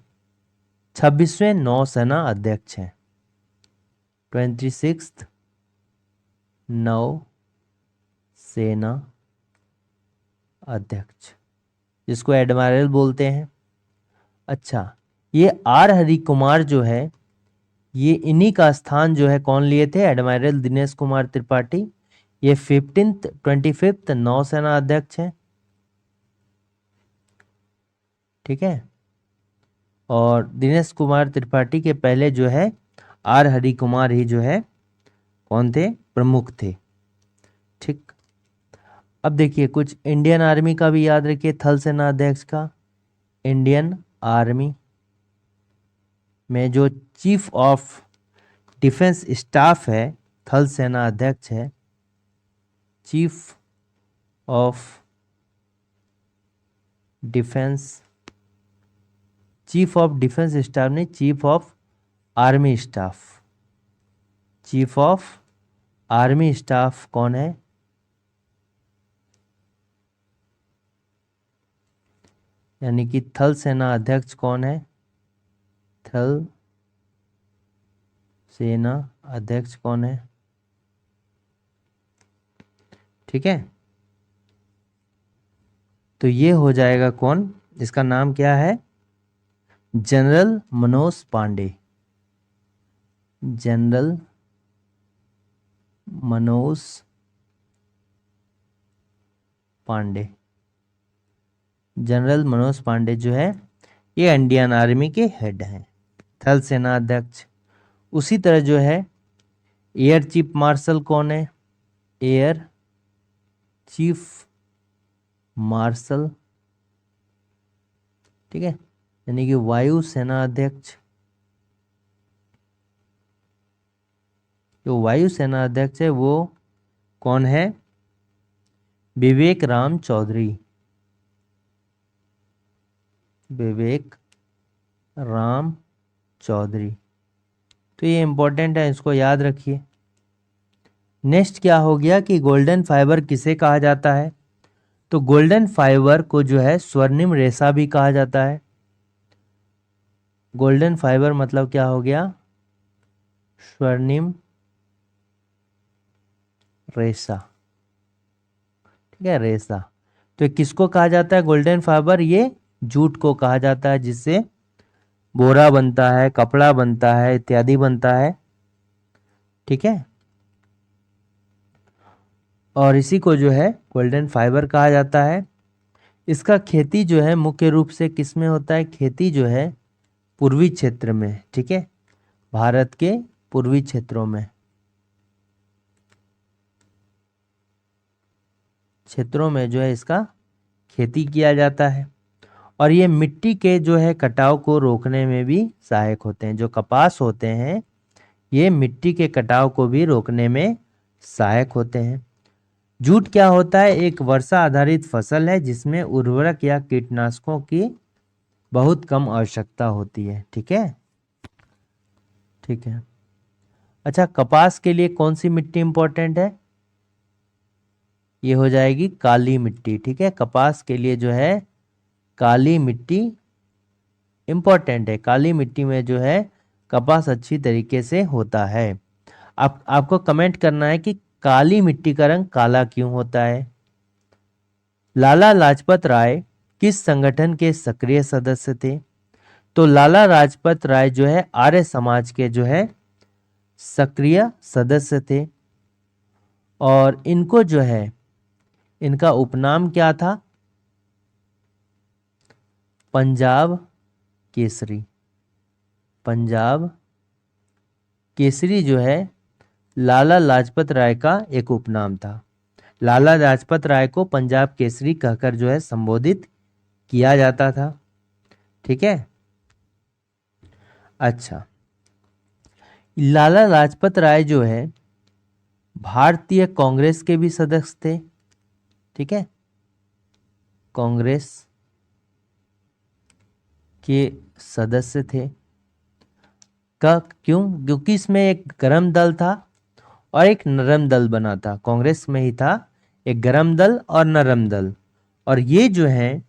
26वें नौसेना अध्यक्ष हैं। 26th नौसेना अध्यक्ष, जिसको एडमिरल बोलते हैं। अच्छा, ये आर हरि कुमार जो है, ये इन्हीं का स्थान जो है कौन लिए थे? एडमिरल दिनेश कुमार त्रिपाठी। ये 25th नौसेना अध्यक्ष हैं। ठीक है, और दिनेश कुमार त्रिपाठी के पहले जो है आर हरि कुमार ही जो है कौन थे, प्रमुख थे। ठीक, अब देखिए कुछ इंडियन आर्मी का भी याद रखिए, थल सेना अध्यक्ष का। इंडियन आर्मी में जो चीफ ऑफ डिफेंस स्टाफ है, थल सेना अध्यक्ष है, chief of defence, chief of defence staff नहीं, chief of army staff, chief of army staff कौन है, यानी कि थल सेना अध्यक्ष कौन है, थल सेना अध्यक्ष कौन है। ठीक है, तो ये हो जाएगा कौन, इसका नाम क्या है, general Manoj Pande, general Manoj Pande. General Manoj Pande जो है ये इंडियन आर्मी के हेड हैं, थल सेना अध्यक्ष। उसी तरह जो है एयर चीफ मार्शल कौन है, एयर चीफ मार्शल, ठीक है, यानी कि वायु सेना अध्यक्ष। जो वायु सेना अध्यक्ष है वो कौन है, विवेक राम चौधरी, विवेक राम चौधरी। तो ये इंपॉर्टेंट है, इसको याद रखिए। नेक्स्ट क्या हो गया कि गोल्डन फाइबर किसे कहा जाता है, तो गोल्डन फाइबर को जो है स्वर्णिम रेशा भी कहा जाता है। गोल्डन फाइबर मतलब क्या हो गया, स्वर्णिम रेशा, ठीक है, रेशा। तो किसको कहा जाता है गोल्डन फाइबर, ये जूट को कहा जाता है, जिससे बोरा बनता है, कपड़ा बनता है, इत्यादि बनता है। ठीक है, और इसी को जो है गोल्डन फाइबर कहा जाता है। इसका खेती जो है मुख्य रूप से किस में होता है, खेती जो है पूर्वी क्षेत्र में, ठीक है, भारत के पूर्वी क्षेत्रों में, जो है इसका खेती किया जाता है। और ये मिट्टी के जो है कटाव को रोकने में भी सहायक होते हैं। जो कपास होते हैं ये मिट्टी के कटाव को भी रोकने में सहायक होते हैं। जूट क्या होता है, एक वर्षा आधारित फसल है जिसमें उर्वरक या कीटनाशकों की बहुत कम आवश्यकता होती है। ठीक है, ठीक है। अच्छा, कपास के लिए कौन सी मिट्टी इंपॉर्टेंट है, ये हो जाएगी काली मिट्टी। ठीक है, कपास के लिए जो है काली मिट्टी इंपॉर्टेंट है। काली मिट्टी में जो है कपास अच्छी तरीके से होता है। आपको कमेंट करना है कि काली मिट्टी का रंग काला क्यों होता है। लाला लाजपत राय किस संगठन के सक्रिय सदस्य थे, तो लाला लाजपत राय जो है आर्य समाज के जो है सक्रिय सदस्य थे। और इनको जो है इनका उपनाम क्या था, पंजाब केसरी। पंजाब केसरी जो है लाला लाजपत राय का एक उपनाम था। लाला लाजपत राय को पंजाब केसरी कहकर जो है संबोधित किया जाता था। ठीक है, अच्छा, लाला लाजपत राय जो है भारतीय कांग्रेस के भी सदस्य थे। ठीक है, कांग्रेस के सदस्य थे। क्योंकि इसमें एक गरम दल था और एक नरम दल बना था। कांग्रेस में ही था एक गरम दल और नरम दल। और ये जो है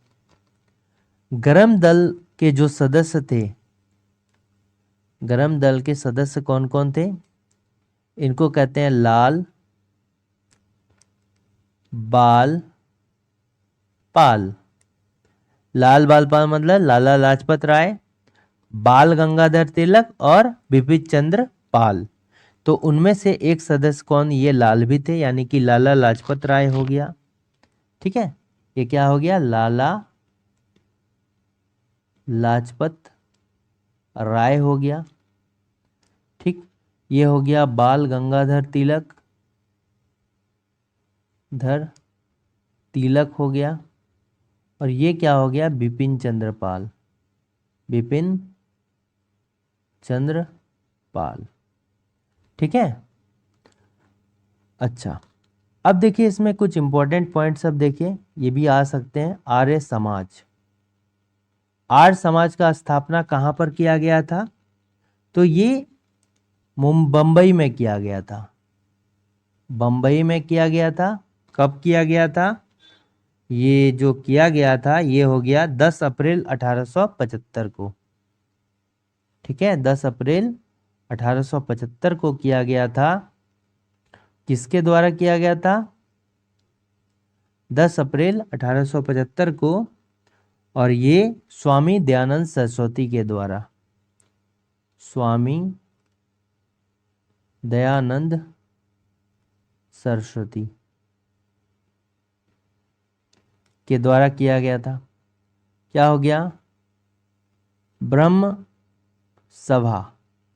गरम दल के जो सदस्य थे, गरम दल के सदस्य कौन कौन थे, इनको कहते हैं लाल बाल पाल। लाल बाल पाल मतलब लाला लाजपत राय, बाल गंगाधर तिलक और बिपिन चंद्र पाल। तो उनमें से एक सदस्य कौन, ये लाल भी थे, यानी कि लाला लाजपत राय हो गया। ठीक है, ये क्या हो गया, लाला लाजपत राय हो गया। ठीक, ये हो गया बाल गंगाधर तिलक, तिलक हो गया। और ये क्या हो गया, बिपिन चंद्र पाल, बिपिन चंद्र पाल। ठीक है। अच्छा, अब देखिए इसमें कुछ इंपॉर्टेंट पॉइंट्स, अब देखिए ये भी आ सकते हैं। आर्य समाज, आर्य समाज का स्थापना कहाँ पर किया गया था? तो ये बम्बई में किया गया था, बम्बई में किया गया था। कब किया गया था? ये जो किया गया था ये हो गया 10 अप्रैल 1875 को। ठीक है, 10 अप्रैल 1875 को किया गया था। किसके द्वारा किया गया था? 10 अप्रैल 1875 को। और ये स्वामी दयानंद सरस्वती के द्वारा, स्वामी दयानंद सरस्वती के द्वारा किया गया था। क्या हो गया? ब्रह्म सभा।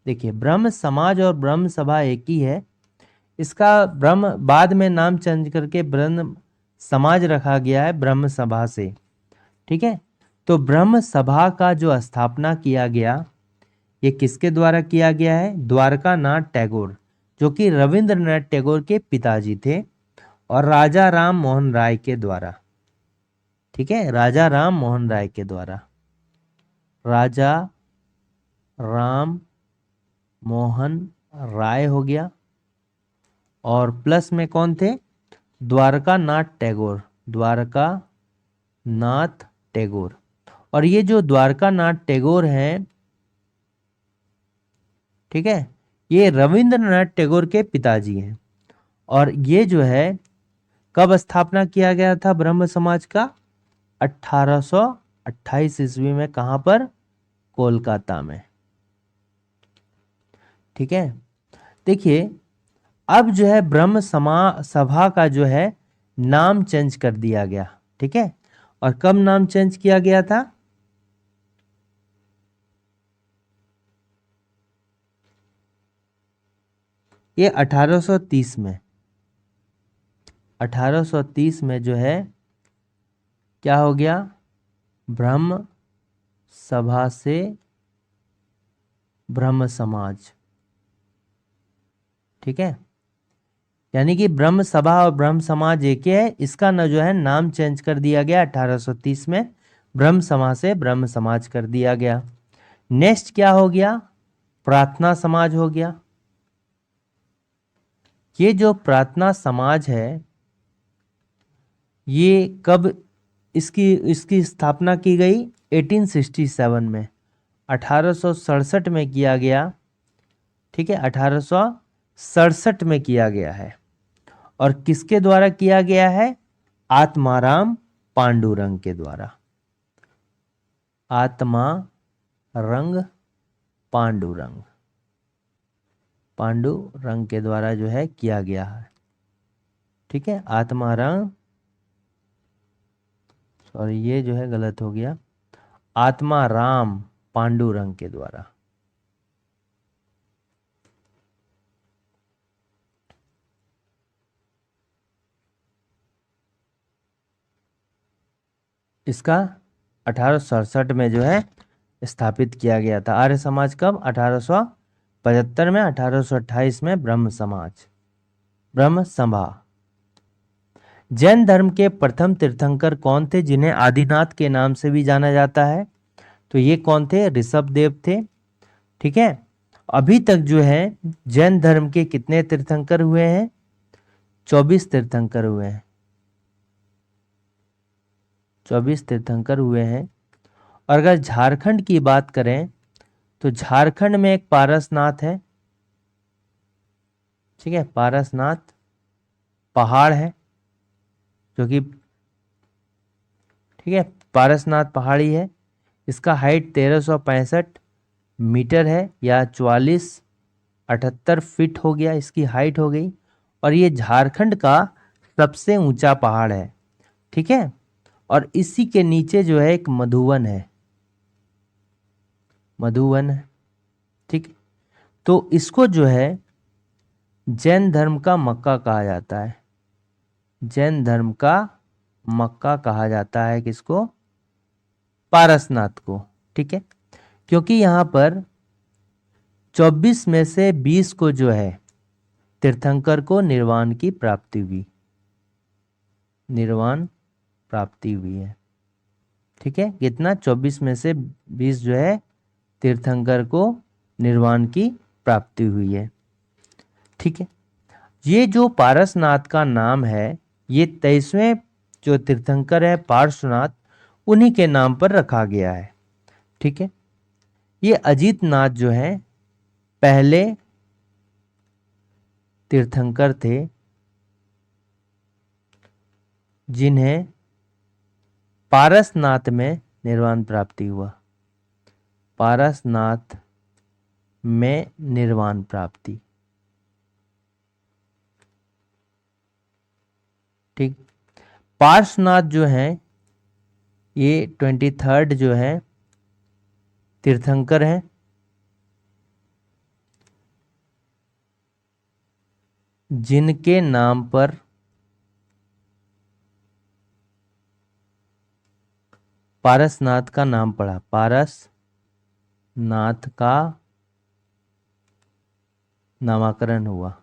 देखिए ब्रह्म समाज और ब्रह्म सभा एक ही है। इसका ब्रह्म बाद में नाम चेंज करके ब्रह्म समाज रखा गया है ब्रह्म सभा से। ठीक है, तो ब्रह्म सभा का जो स्थापना किया गया, ये किसके द्वारा किया गया है? द्वारका नाथ टैगोर, जो कि रविंद्रनाथ टैगोर के पिताजी थे, और राजा राम मोहन राय के द्वारा। ठीक है, राजा राम मोहन राय के द्वारा, राजा राम मोहन राय हो गया। और प्लस में कौन थे? द्वारका नाथ टैगोर, द्वारका नाथ टैगोर। और ये जो द्वारका नाथ टैगोर हैं, ठीक है, ये रविंद्रनाथ टैगोर के पिताजी हैं। और ये जो है कब स्थापना किया गया था ब्रह्म समाज का? 1828 ईस्वी में। कहां पर? कोलकाता में। ठीक है, देखिए अब जो है ब्रह्म सभा का जो है नाम चेंज कर दिया गया। ठीक है, और कब नाम चेंज किया गया था? ये 1830 में, 1830 में जो है क्या हो गया? ब्रह्म सभा से ब्रह्म समाज। ठीक है, यानी कि ब्रह्म सभा और ब्रह्म समाज एक ही है। इसका न जो है नाम चेंज कर दिया गया 1830 में, ब्रह्म समाज से ब्रह्म समाज कर दिया गया। नेक्स्ट क्या हो गया? प्रार्थना समाज हो गया। ये जो प्रार्थना समाज है, ये कब इसकी इसकी स्थापना की गई? 1867 में, 1867 में किया गया। ठीक है, 1867 में किया गया है। और किसके द्वारा किया गया है? आत्माराम पांडुरंग के द्वारा, आत्मारंग पांडुरंग, पांडुरंग के द्वारा जो है किया गया है। ठीक है, आत्मारंग, सॉरी ये जो है गलत हो गया, आत्माराम पांडुरंग के द्वारा। इसका 1867 में जो है स्थापित किया गया था। आर्य समाज कब? 1875 में। 1828 में ब्रह्म समाज, ब्रह्म सभा। जैन धर्म के प्रथम तीर्थंकर कौन थे जिन्हें आदिनाथ के नाम से भी जाना जाता है? तो ये कौन थे? ऋषभ देव थे। ठीक है, अभी तक जो है जैन धर्म के कितने तीर्थंकर हुए हैं? 24 तीर्थंकर हुए हैं, 24 तीर्थंकर हुए हैं। और अगर झारखंड की बात करें तो झारखंड में एक पारसनाथ है। ठीक है, पारसनाथ पहाड़ है जो कि, ठीक है, पारसनाथ पहाड़ी है। इसका हाइट 1365 मीटर है, या 4478 फीट हो गया, इसकी हाइट हो गई। और ये झारखंड का सबसे ऊंचा पहाड़ है। ठीक है, और इसी के नीचे जो है एक मधुवन है, मधुवन है। ठीक, तो इसको जो है जैन धर्म का मक्का कहा जाता है। जैन धर्म का मक्का कहा जाता है किसको? पारसनाथ को। ठीक है, क्योंकि यहाँ पर 24 में से 20 को जो है तीर्थंकर को निर्वाण की प्राप्ति हुई, निर्वाण प्राप्ति हुई है। ठीक है, कितना? 24 में से 20 जो है तीर्थंकर को निर्वाण की प्राप्ति हुई है। ठीक है, ये जो पारसनाथ का नाम है, ये 23वें जो तीर्थंकर है पार्श्वनाथ, उन्हीं के नाम पर रखा गया है। ठीक है, ये अजीत नाथ जो है पहले तीर्थंकर थे जिन्हें पारसनाथ में निर्वाण प्राप्ति हुआ। पारसनाथ में निर्वाण प्राप्ति। ठीक, पार्श्वनाथ जो है ये 23rd जो है तीर्थंकर हैं, जिनके नाम पर पारसनाथ का नाम पड़ा। पारसनाथ का नामकरण हुआ।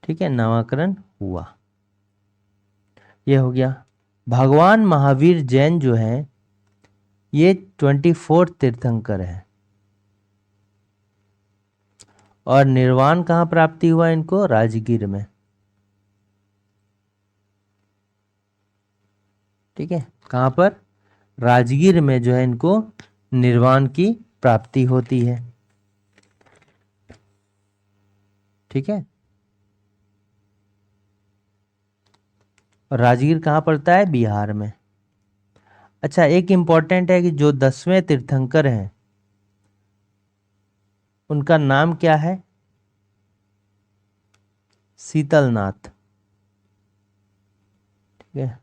ठीक है, नामकरण हुआ। यह हो गया। भगवान महावीर जैन जो है ये 24th तीर्थंकर है। और निर्वाण कहाँ प्राप्ति हुआ इनको? राजगीर में। ठीक है, कहाँ पर? राजगीर में जो है इनको निर्वाण की प्राप्ति होती है। ठीक है, और राजगीर कहाँ पड़ता है? बिहार में। अच्छा, एक इम्पॉर्टेंट है कि जो 10वें तीर्थंकर हैं उनका नाम क्या है? शीतलनाथ। ठीक है,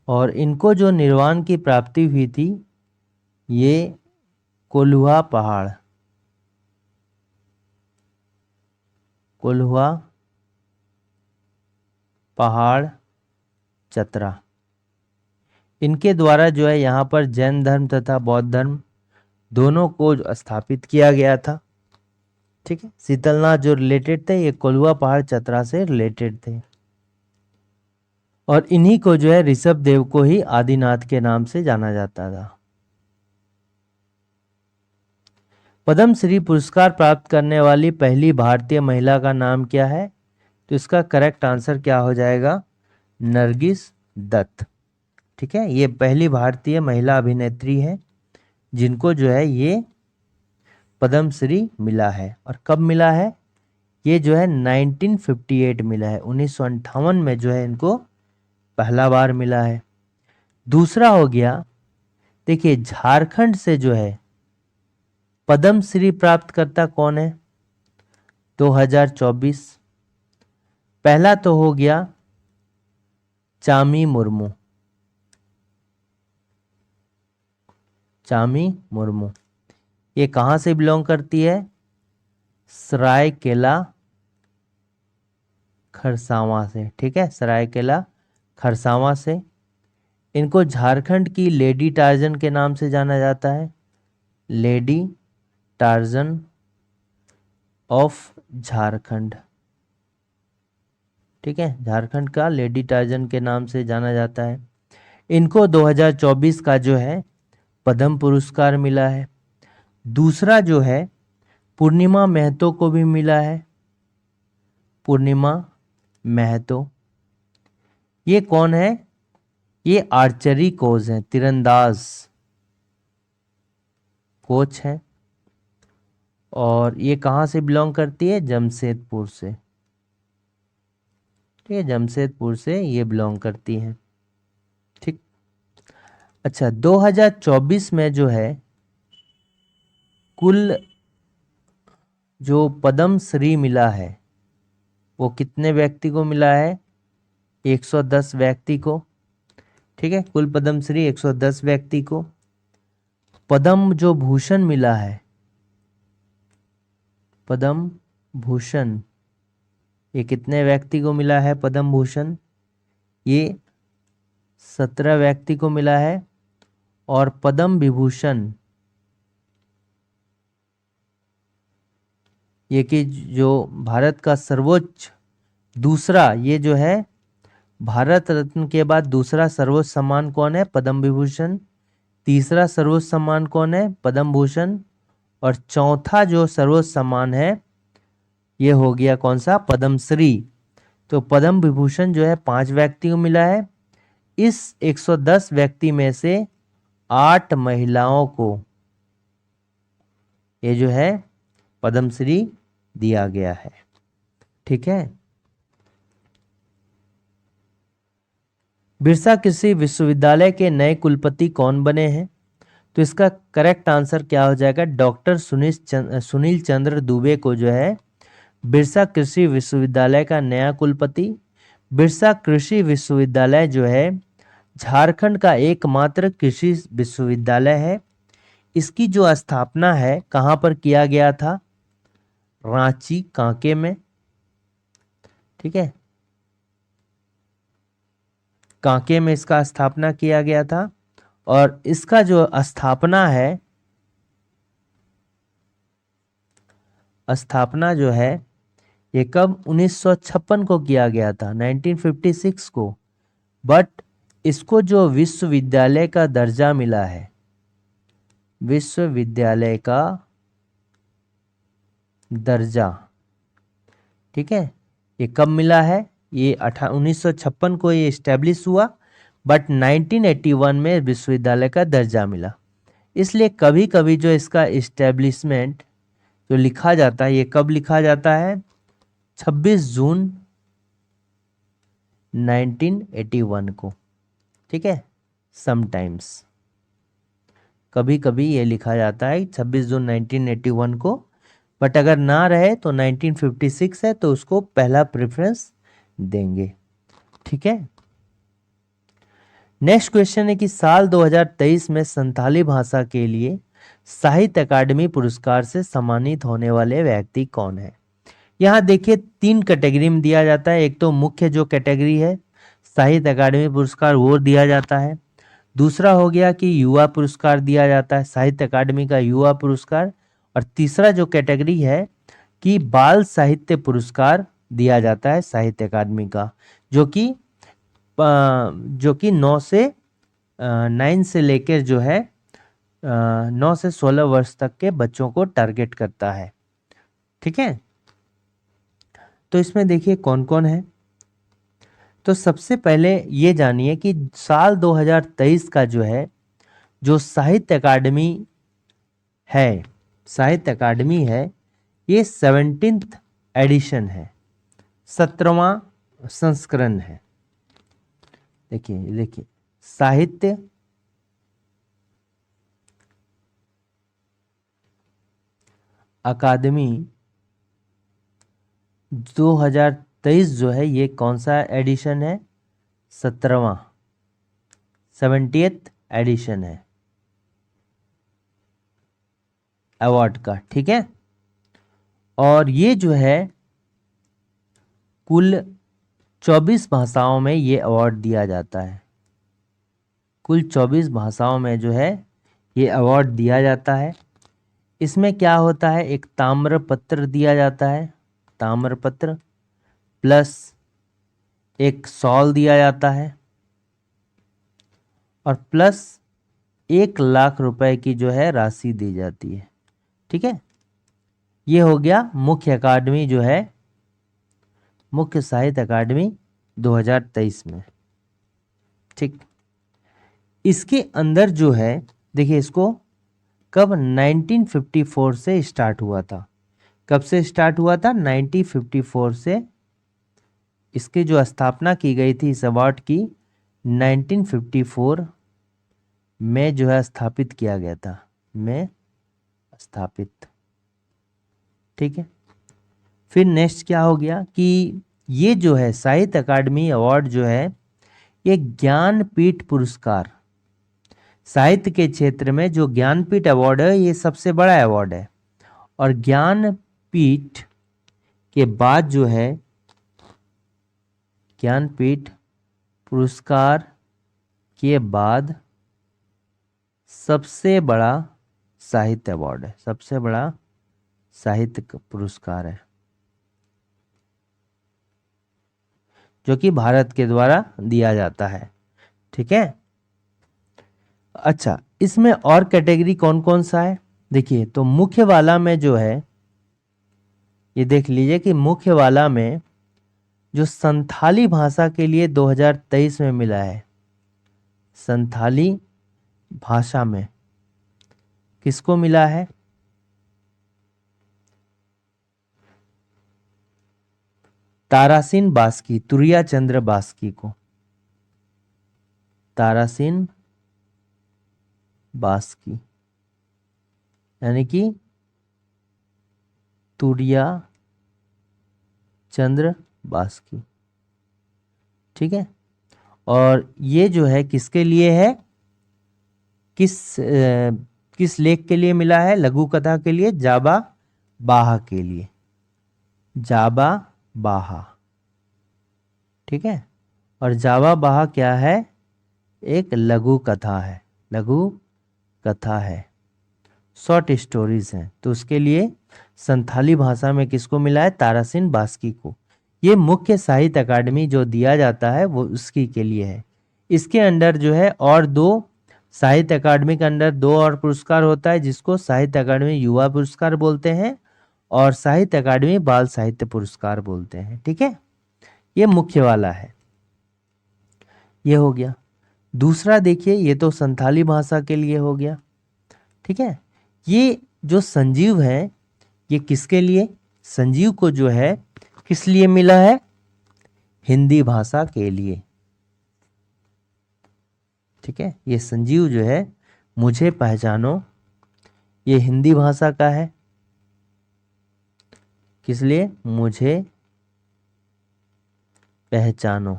और इनको जो निर्वाण की प्राप्ति हुई थी ये कोल्हुआ पहाड़, कोल्हुआ पहाड़ चतरा, इनके द्वारा जो है यहाँ पर जैन धर्म तथा बौद्ध धर्म दोनों को स्थापित किया गया था। ठीक है, शीतलनाथ जो रिलेटेड थे ये कोल्हुआ पहाड़ चतरा से रिलेटेड थे। और इन्हीं को जो है ऋषभ देव को ही आदिनाथ के नाम से जाना जाता था। पद्म श्री पुरस्कार प्राप्त करने वाली पहली भारतीय महिला का नाम क्या है? तो इसका करेक्ट आंसर क्या हो जाएगा? नरगिस दत्त। ठीक है, ये पहली भारतीय महिला अभिनेत्री है जिनको जो है ये पद्म श्री मिला है। और कब मिला है? ये जो है 1958 मिला है। 1958 में जो है इनको पहला बार मिला है। दूसरा हो गया, देखिए झारखंड से जो है पद्म श्री प्राप्त करता कौन है? 2024। पहला तो हो गया चामी मुर्मू। चामी मुर्मू ये कहाँ से बिलोंग करती है? सरायकेला खरसावां से। ठीक है, सरायकेला खरसावां से। इनको झारखंड की लेडी टार्जन के नाम से जाना जाता है। Lady Tarzan of Jharkhand. ठीक है, झारखंड का लेडी टार्जन के नाम से जाना जाता है। इनको 2024 का जो है पद्म पुरस्कार मिला है। दूसरा जो है पूर्णिमा महतो को भी मिला है। पूर्णिमा महतो ये कौन है? ये आर्चरी कोच हैं, तीरंदाज कोच हैं। और ये कहाँ से बिलोंग करती है? जमशेदपुर से। ठीक है, जमशेदपुर से ये बिलोंग करती हैं। ठीक, अच्छा 2024 में जो है कुल जो पद्म श्री मिला है वो कितने व्यक्ति को मिला है? 110 व्यक्ति को। ठीक है, कुल पद्म श्री 110 व्यक्ति को। पद्म जो भूषण मिला है पद्म भूषण, ये कितने व्यक्ति को मिला है पद्म भूषण? ये 17 व्यक्ति को मिला है। और पद्म विभूषण, ये कि जो भारत का सर्वोच्च दूसरा, ये जो है भारत रत्न के बाद दूसरा सर्वोच्च सम्मान कौन है? पद्म विभूषण। तीसरा सर्वोच्च सम्मान कौन है? पद्म भूषण। और चौथा जो सर्वोच्च सम्मान है ये हो गया कौन सा? पद्मश्री। तो पद्म विभूषण जो है 5 व्यक्ति को मिला है। इस 110 व्यक्ति में से 8 महिलाओं को ये जो है पद्मश्री दिया गया है। ठीक है। बिरसा कृषि विश्वविद्यालय के नए कुलपति कौन बने हैं? तो इसका करेक्ट आंसर क्या हो जाएगा? डॉक्टर सुनील चंद्र दुबे को जो है बिरसा कृषि विश्वविद्यालय का नया कुलपति। बिरसा कृषि विश्वविद्यालय जो है झारखंड का एकमात्र कृषि विश्वविद्यालय है। इसकी जो स्थापना है कहाँ पर किया गया था? रांची, कांके में। ठीक है, कांके में इसका स्थापना किया गया था। और इसका जो स्थापना है, स्थापना जो है ये कब? 1956 को किया गया था, 1956 को। बट इसको जो विश्वविद्यालय का दर्जा मिला है, विश्वविद्यालय का दर्जा, ठीक है, ये कब मिला है? ये 1956 को ये इस्टेब्लिश हुआ, बट 1981 में विश्वविद्यालय का दर्जा मिला। इसलिए कभी कभी जो इसका इस्टेब्लिशमेंट जो लिखा जाता है, ये कब लिखा जाता है? 26 जून 1981 को। ठीक है, समटाइम्स, कभी कभी ये लिखा जाता है 26 जून 1981 को, बट अगर ना रहे तो 1956 है तो उसको पहला प्रेफरेंस देंगे। ठीक है। नेक्स्ट क्वेश्चन है कि साल 2023 में संथाली भाषा के लिए साहित्य अकादमी पुरस्कार से सम्मानित होने वाले व्यक्ति कौन है? यहाँ देखिए 3 कैटेगरी में दिया जाता है। एक तो मुख्य जो कैटेगरी है साहित्य अकादमी पुरस्कार वो दिया जाता है। दूसरा हो गया कि युवा पुरस्कार दिया जाता है, साहित्य अकादमी का युवा पुरस्कार। और तीसरा जो कैटेगरी है कि बाल साहित्य पुरस्कार दिया जाता है साहित्य अकादमी का, जो कि 9 से लेकर जो है 9 से 16 वर्ष तक के बच्चों को टारगेट करता है। ठीक है, तो इसमें देखिए कौन कौन है। तो सबसे पहले ये जानिए कि साल 2023 का जो है जो साहित्य अकादमी है, साहित्य अकादमी है, ये 17th एडिशन है, 17वां संस्करण है। देखिए साहित्य अकादमी 2023 जो है ये कौन सा एडिशन है? 17वां, 70th एडिशन है अवार्ड का। ठीक है, और ये जो है कुल 24 भाषाओं में ये अवार्ड दिया जाता है। कुल 24 भाषाओं में जो है ये अवार्ड दिया जाता है। इसमें क्या होता है? एक ताम्रपत्र दिया जाता है, ताम्रपत्र, प्लस एक शॉल दिया जाता है, और प्लस 1 लाख रुपए की जो है राशि दी जाती है। ठीक है, ये हो गया मुख्य अकादमी जो है, मुख्य साहित्य अकादमी 2023 में। ठीक, इसके अंदर जो है देखिए इसको कब 1954 से स्टार्ट हुआ था। कब से स्टार्ट हुआ था? 1954 से इसकी जो स्थापना की गई थी इस अवार्ड की 1954 में जो है स्थापित किया गया था, में स्थापित। ठीक है, फिर नेक्स्ट क्या हो गया कि ये जो है साहित्य अकादमी अवार्ड जो है ये ज्ञानपीठ पुरस्कार, साहित्य के क्षेत्र में जो ज्ञानपीठ अवार्ड है ये सबसे बड़ा अवार्ड है। और ज्ञानपीठ पीठ के बाद जो है ज्ञानपीठ पुरस्कार के बाद सबसे बड़ा साहित्य अवार्ड है, सबसे बड़ा साहित्य पुरस्कार है जो कि भारत के द्वारा दिया जाता है। ठीक है। अच्छा, इसमें और कैटेगरी कौन कौन सा है देखिए, तो मुख्य वाला में जो है, ये देख लीजिए कि मुख्य वाला में जो संथाली भाषा के लिए 2023 में मिला है, संथाली भाषा में किसको मिला है? तारासिन बास्की, तुरिया चंद्र बास्की को, तारासिन बास्की यानी कि तुरिया चंद्र बास्की। ठीक है। और ये जो है किसके लिए है, किस लेख के लिए मिला है? लघु कथा के लिए, जाबा बाहा के लिए, जाबा बाहा। ठीक है। और जाबा बाहा क्या है? एक लघु कथा है, लघु कथा है, शॉर्ट स्टोरीज हैं। तो उसके लिए संथाली भाषा में किसको मिला है? तारासिन बास्की को। ये मुख्य साहित्य अकादमी जो दिया जाता है वो उसकी के लिए है। इसके अंडर जो है और दो साहित्य अकादमी के अंडर दो और पुरस्कार होता है, जिसको साहित्य अकादमी युवा पुरस्कार बोलते हैं और साहित्य अकादमी बाल साहित्य पुरस्कार बोलते हैं। ठीक है। ये मुख्य वाला है, ये हो गया। दूसरा देखिए, ये तो संथाली भाषा के लिए हो गया। ठीक है। ये जो संजीव है, ये किसके लिए? संजीव को जो है किस लिए मिला है? हिंदी भाषा के लिए। ठीक है। ये संजीव जो है, मुझे पहचानो, ये हिंदी भाषा का है। किस लिए? मुझे पहचानो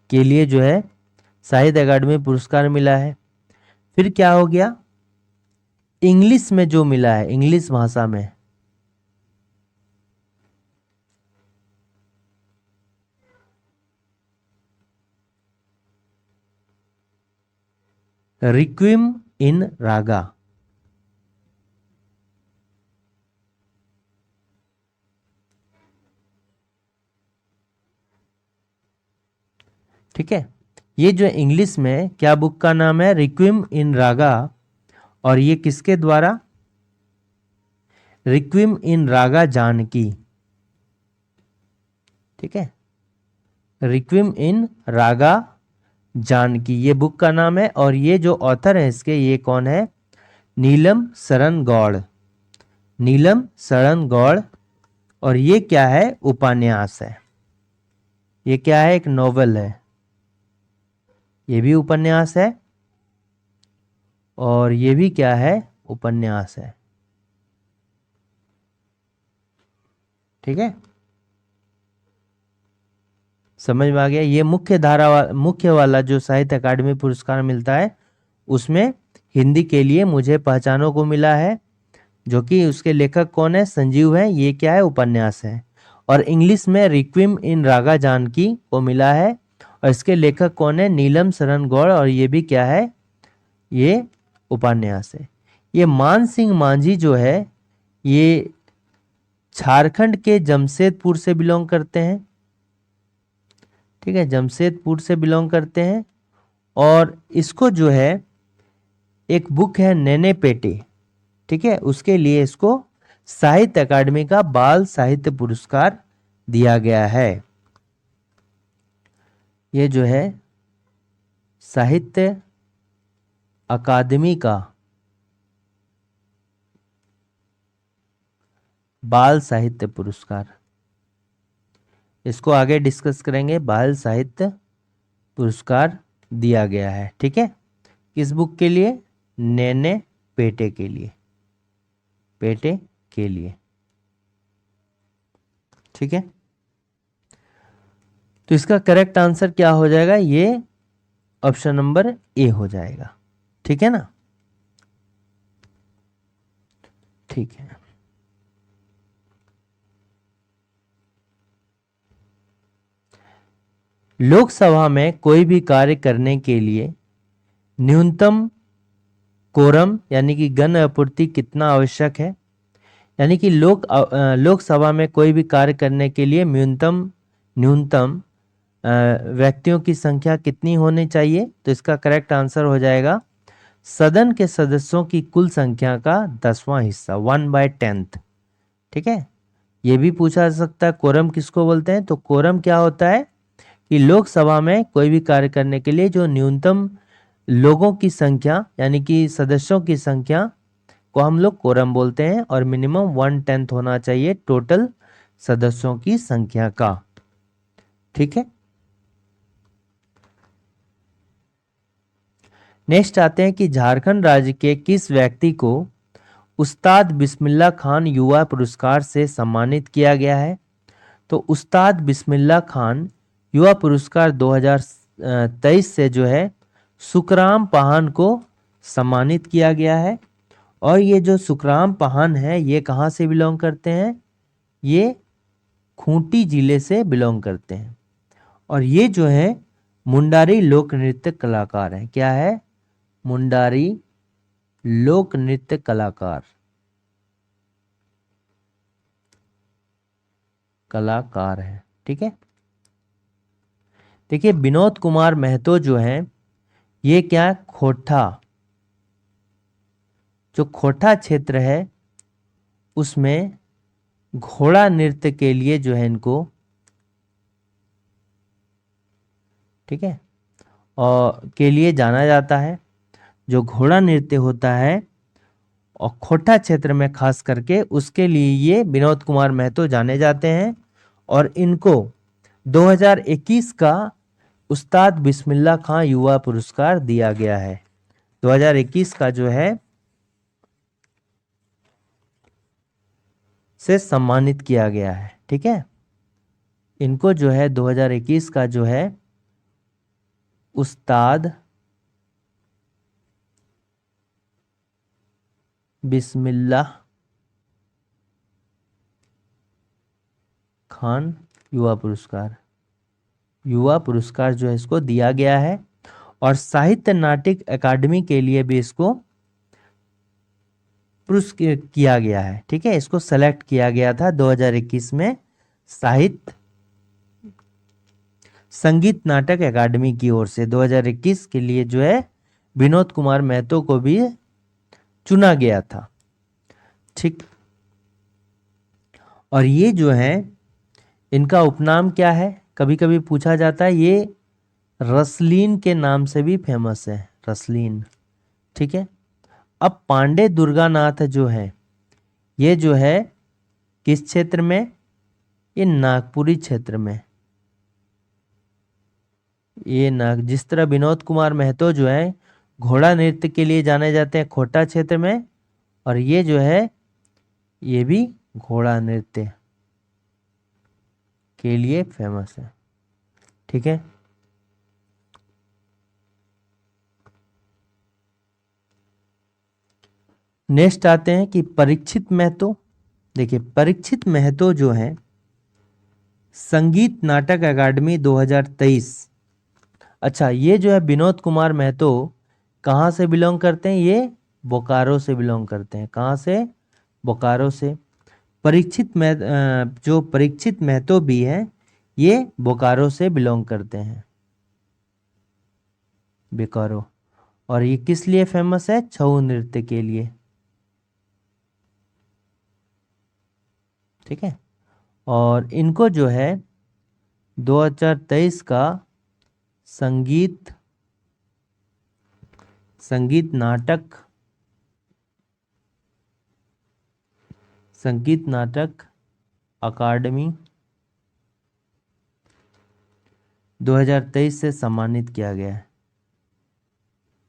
के लिए जो है साहित्य अकादमी पुरस्कार मिला है। फिर क्या हो गया? इंग्लिश में जो मिला है, इंग्लिश भाषा में, रिक्विम इन रागा। ठीक है। ये जो इंग्लिश में क्या बुक का नाम है? रिक्विम इन रागा। और ये किसके द्वारा? रिक्विम इन रागा जानकी। ठीक है। रिक्विम इन रागा जानकी, ये बुक का नाम है। और ये जो ऑथर है इसके, ये कौन है? नीलम शरण गौड़, नीलम शरण गौड़। और ये क्या है? उपन्यास है। ये क्या है? एक नोवेल है, ये भी उपन्यास है। और ये भी क्या है? उपन्यास है। ठीक है। समझ में आ गया? ये मुख्य वाला जो साहित्य अकादमी पुरस्कार मिलता है, उसमें हिंदी के लिए मुझे पहचानो को मिला है, जो कि उसके लेखक कौन है? संजीव है। ये क्या है? उपन्यास है। और इंग्लिश में रिक्विम इन रागा जानकी को मिला है, और इसके लेखक कौन है? नीलम शरण गौड़। और ये भी क्या है? ये उपन्यास है। ये मान सिंह मांझी जो है, ये झारखंड के जमशेदपुर से बिलोंग करते हैं। ठीक है, जमशेदपुर से बिलोंग करते हैं। और इसको जो है एक बुक है नैने पेटे, ठीक है, उसके लिए इसको साहित्य अकादमी का बाल साहित्य पुरस्कार दिया गया है। ये जो है साहित्य अकादमी का बाल साहित्य पुरस्कार, इसको आगे डिस्कस करेंगे। बाल साहित्य पुरस्कार दिया गया है। ठीक है, किस बुक के लिए? नैने पेटे के लिए, पेटे के लिए। ठीक है, तो इसका करेक्ट आंसर क्या हो जाएगा? ये ऑप्शन नंबर ए हो जाएगा। ठीक है ना। ठीक है। लोकसभा में कोई भी कार्य करने के लिए न्यूनतम कोरम यानी कि गण आपूर्ति कितना आवश्यक है? यानी कि लोकसभा में कोई भी कार्य करने के लिए न्यूनतम न्यूनतम व्यक्तियों की संख्या कितनी होनी चाहिए? तो इसका करेक्ट आंसर हो जाएगा सदन के सदस्यों की कुल संख्या का 10वां हिस्सा, 1/10। ठीक है, ये भी पूछा जा सकता है कोरम किसको बोलते हैं। तो कोरम क्या होता है कि लोकसभा में कोई भी कार्य करने के लिए जो न्यूनतम लोगों की संख्या यानी कि सदस्यों की संख्या को हम लोग कोरम बोलते हैं, और मिनिमम 1/10 होना चाहिए टोटल सदस्यों की संख्या का। ठीक है, नेक्स्ट आते हैं कि झारखंड राज्य के किस व्यक्ति को उस्ताद बिस्मिल्लाह खान युवा पुरस्कार से सम्मानित किया गया है? तो उस्ताद बिस्मिल्लाह खान युवा पुरस्कार 2023 से जो है सुखराम पाहन को सम्मानित किया गया है। और ये जो सुखराम पाहन है ये कहाँ से बिलोंग करते हैं? ये खूंटी जिले से बिलोंग करते हैं। और ये जो है मुंडारी लोक नृत्य कलाकार है। क्या है? मुंडारी लोक नृत्य कलाकार है। ठीक है, देखिए विनोद कुमार महतो जो है ये क्या खोटा, जो खोटा क्षेत्र है उसमें घोड़ा नृत्य के लिए जो है इनको, ठीक है, और के लिए जाना जाता है। जो घोड़ा नृत्य होता है और खोटा क्षेत्र में खास करके उसके लिए ये विनोद कुमार महतो जाने जाते हैं। और इनको 2021 का उस्ताद बिस्मिल्लाह खां युवा पुरस्कार दिया गया है। 2021 का जो है से सम्मानित किया गया है। ठीक है, इनको जो है 2021 का जो है उस्ताद बिस्मिल्लाह खान युवा पुरस्कार जो है इसको दिया गया है। और साहित्य नाटक अकादमी के लिए भी इसको पुरस्कृत किया गया है। ठीक है, इसको सेलेक्ट किया गया था 2021 में साहित्य संगीत नाटक अकादमी की ओर से। 2021 के लिए जो है विनोद कुमार महतो को भी चुना गया था। ठीक, और ये जो है इनका उपनाम क्या है? कभी कभी पूछा जाता है। ये रसलीन के नाम से भी फेमस है, रसलीन। ठीक है, अब पांडे दुर्गानाथ जो है ये जो है किस क्षेत्र में? ये नागपुरी क्षेत्र में। ये जिस तरह विनोद कुमार महतो जो है घोड़ा नृत्य के लिए जाने जाते हैं खोटा क्षेत्र में, और ये जो है ये भी घोड़ा नृत्य के लिए फेमस है। ठीक है, नेक्स्ट आते हैं कि परीक्षित महतो। देखिए परीक्षित महतो जो है संगीत नाटक अकादमी 2023। अच्छा, ये जो है विनोद कुमार महतो कहाँ से बिलोंग करते हैं? ये बोकारो से बिलोंग करते हैं। कहाँ से? बोकारो से। जो परीक्षित महतो भी है ये बोकारो से बिलोंग करते हैं, बोकारो। और ये किस लिए फेमस है? छऊ नृत्य के लिए। ठीक है, और इनको जो है 2023 का संगीत नाटक अकादमी 2023 से सम्मानित किया गया है।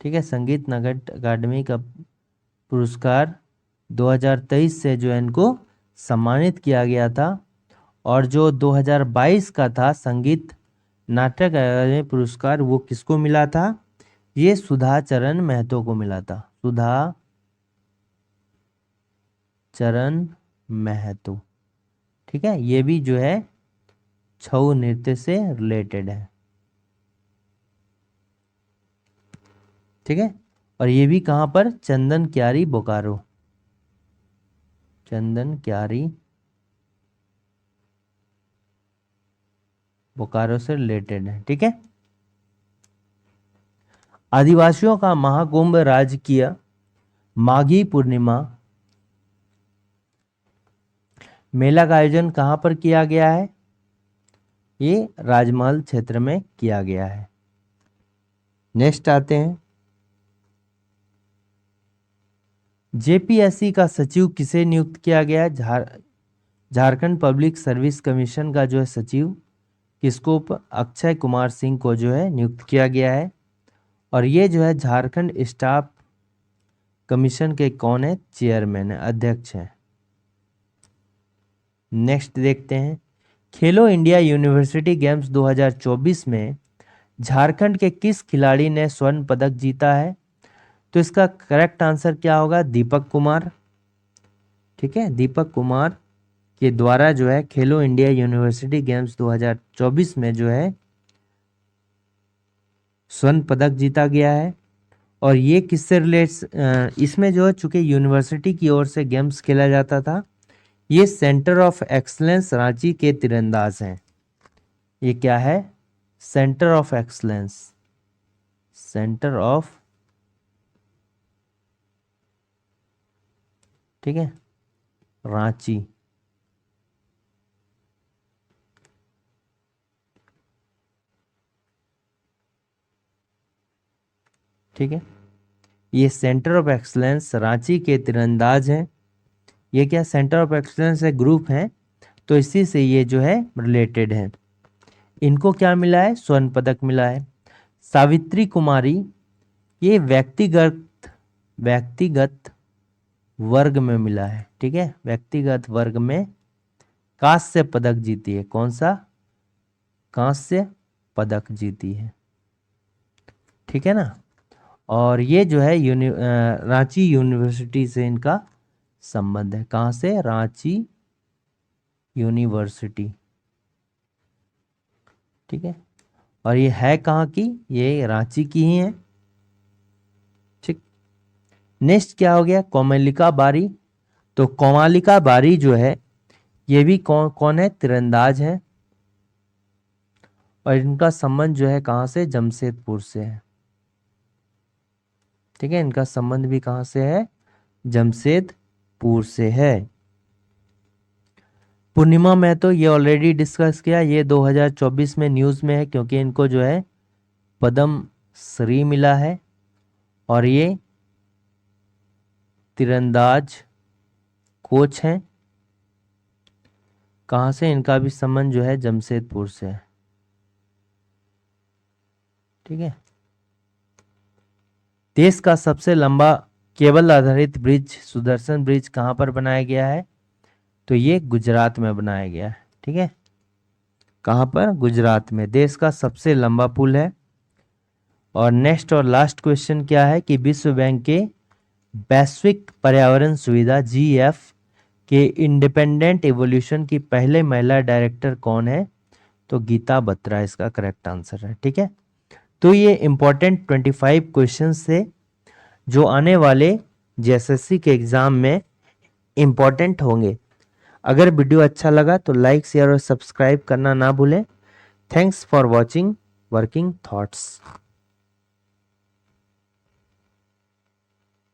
ठीक है, संगीत नाटक अकादमी का पुरस्कार 2023 से जो है इनको सम्मानित किया गया था। और जो 2022 का था संगीत नाटक अकादमी पुरस्कार वो किसको मिला था? ये सुधा चरण महतो को मिला था। सुधा चरण महतो। ठीक है, ये भी जो है छऊ नृत्य से रिलेटेड है। ठीक है, और ये भी कहां पर, चंदन क्यारी बोकारो, चंदन क्यारी बोकारो से रिलेटेड है। ठीक है, आदिवासियों का महाकुंभ राजकीय माघी पूर्णिमा मेला का आयोजन कहां पर किया गया है? ये राजमहल क्षेत्र में किया गया है। नेक्स्ट आते हैं, जेपीएससी का सचिव किसे नियुक्त किया गया है? झारखंड पब्लिक सर्विस कमीशन का जो है सचिव किसको, अक्षय कुमार सिंह को जो है नियुक्त किया गया है। और ये जो है झारखंड स्टाफ कमीशन के कौन है? चेयरमैन है, अध्यक्ष है। नेक्स्ट देखते हैं, खेलो इंडिया यूनिवर्सिटी गेम्स 2024 में झारखंड के किस खिलाड़ी ने स्वर्ण पदक जीता है? तो इसका करेक्ट आंसर क्या होगा? दीपक कुमार। ठीक है, दीपक कुमार के द्वारा जो है खेलो इंडिया यूनिवर्सिटी गेम्स 2024 में जो है स्वर्ण पदक जीता गया है। और ये किससे रिलेट, इसमें जो है चूंकि यूनिवर्सिटी की ओर से गेम्स खेला जाता था, ये सेंटर ऑफ एक्सलेंस रांची के तीरंदाज हैं। ये क्या है? Centre of excellence, centre of, ठीक है, रांची। ठीक है, ये सेंटर ऑफ एक्सलेंस रांची के तीरंदाज हैं। ये क्या सेंटर ऑफ एक्सलेंस है, ग्रुप है, तो इसी से ये जो है रिलेटेड है। इनको क्या मिला है? स्वर्ण पदक मिला है। सावित्री कुमारी, ये व्यक्तिगत वर्ग में मिला है। ठीक है, व्यक्तिगत वर्ग में कांस्य पदक जीती है। कौन सा? कांस्य पदक जीती है। ठीक है ना, और ये जो है रांची यूनिवर्सिटी से इनका संबंध है। कहां से? रांची यूनिवर्सिटी। ठीक है, और ये है कहाँ की? ये रांची की ही है। ठीक, नेक्स्ट क्या हो गया? कोमलिका बारी। तो कोमालिका बारी जो है ये भी कौन कौन है? तीरंदाज है। और इनका संबंध जो है कहाँ से? जमशेदपुर से है। ठीक है, इनका संबंध भी कहाँ से है? जमशेदपुर से है। पूर्णिमा महतो, ये ऑलरेडी डिस्कस किया, ये 2024 में न्यूज़ में है क्योंकि इनको जो है पद्म श्री मिला है। और ये तीरंदाज कोच हैं। कहाँ से? इनका भी संबंध जो है जमशेदपुर से है। ठीक है, देश का सबसे लंबा केबल आधारित ब्रिज सुदर्शन ब्रिज कहाँ पर बनाया गया है? तो ये गुजरात में बनाया गया है। ठीक है, कहाँ पर? गुजरात में। देश का सबसे लंबा पुल है। और नेक्स्ट और लास्ट क्वेश्चन क्या है कि विश्व बैंक के वैश्विक पर्यावरण सुविधा GF के इंडिपेंडेंट एवोल्यूशन की पहले महिला डायरेक्टर कौन है? तो गीता बत्रा इसका करेक्ट आंसर है। ठीक है, तो ये इंपॉर्टेंट 25 क्वेश्चन से जो आने वाले JSSC के एग्जाम में इंपॉर्टेंट होंगे। अगर वीडियो अच्छा लगा तो लाइक, शेयर और सब्सक्राइब करना ना भूलें। Thanks for watching working thoughts.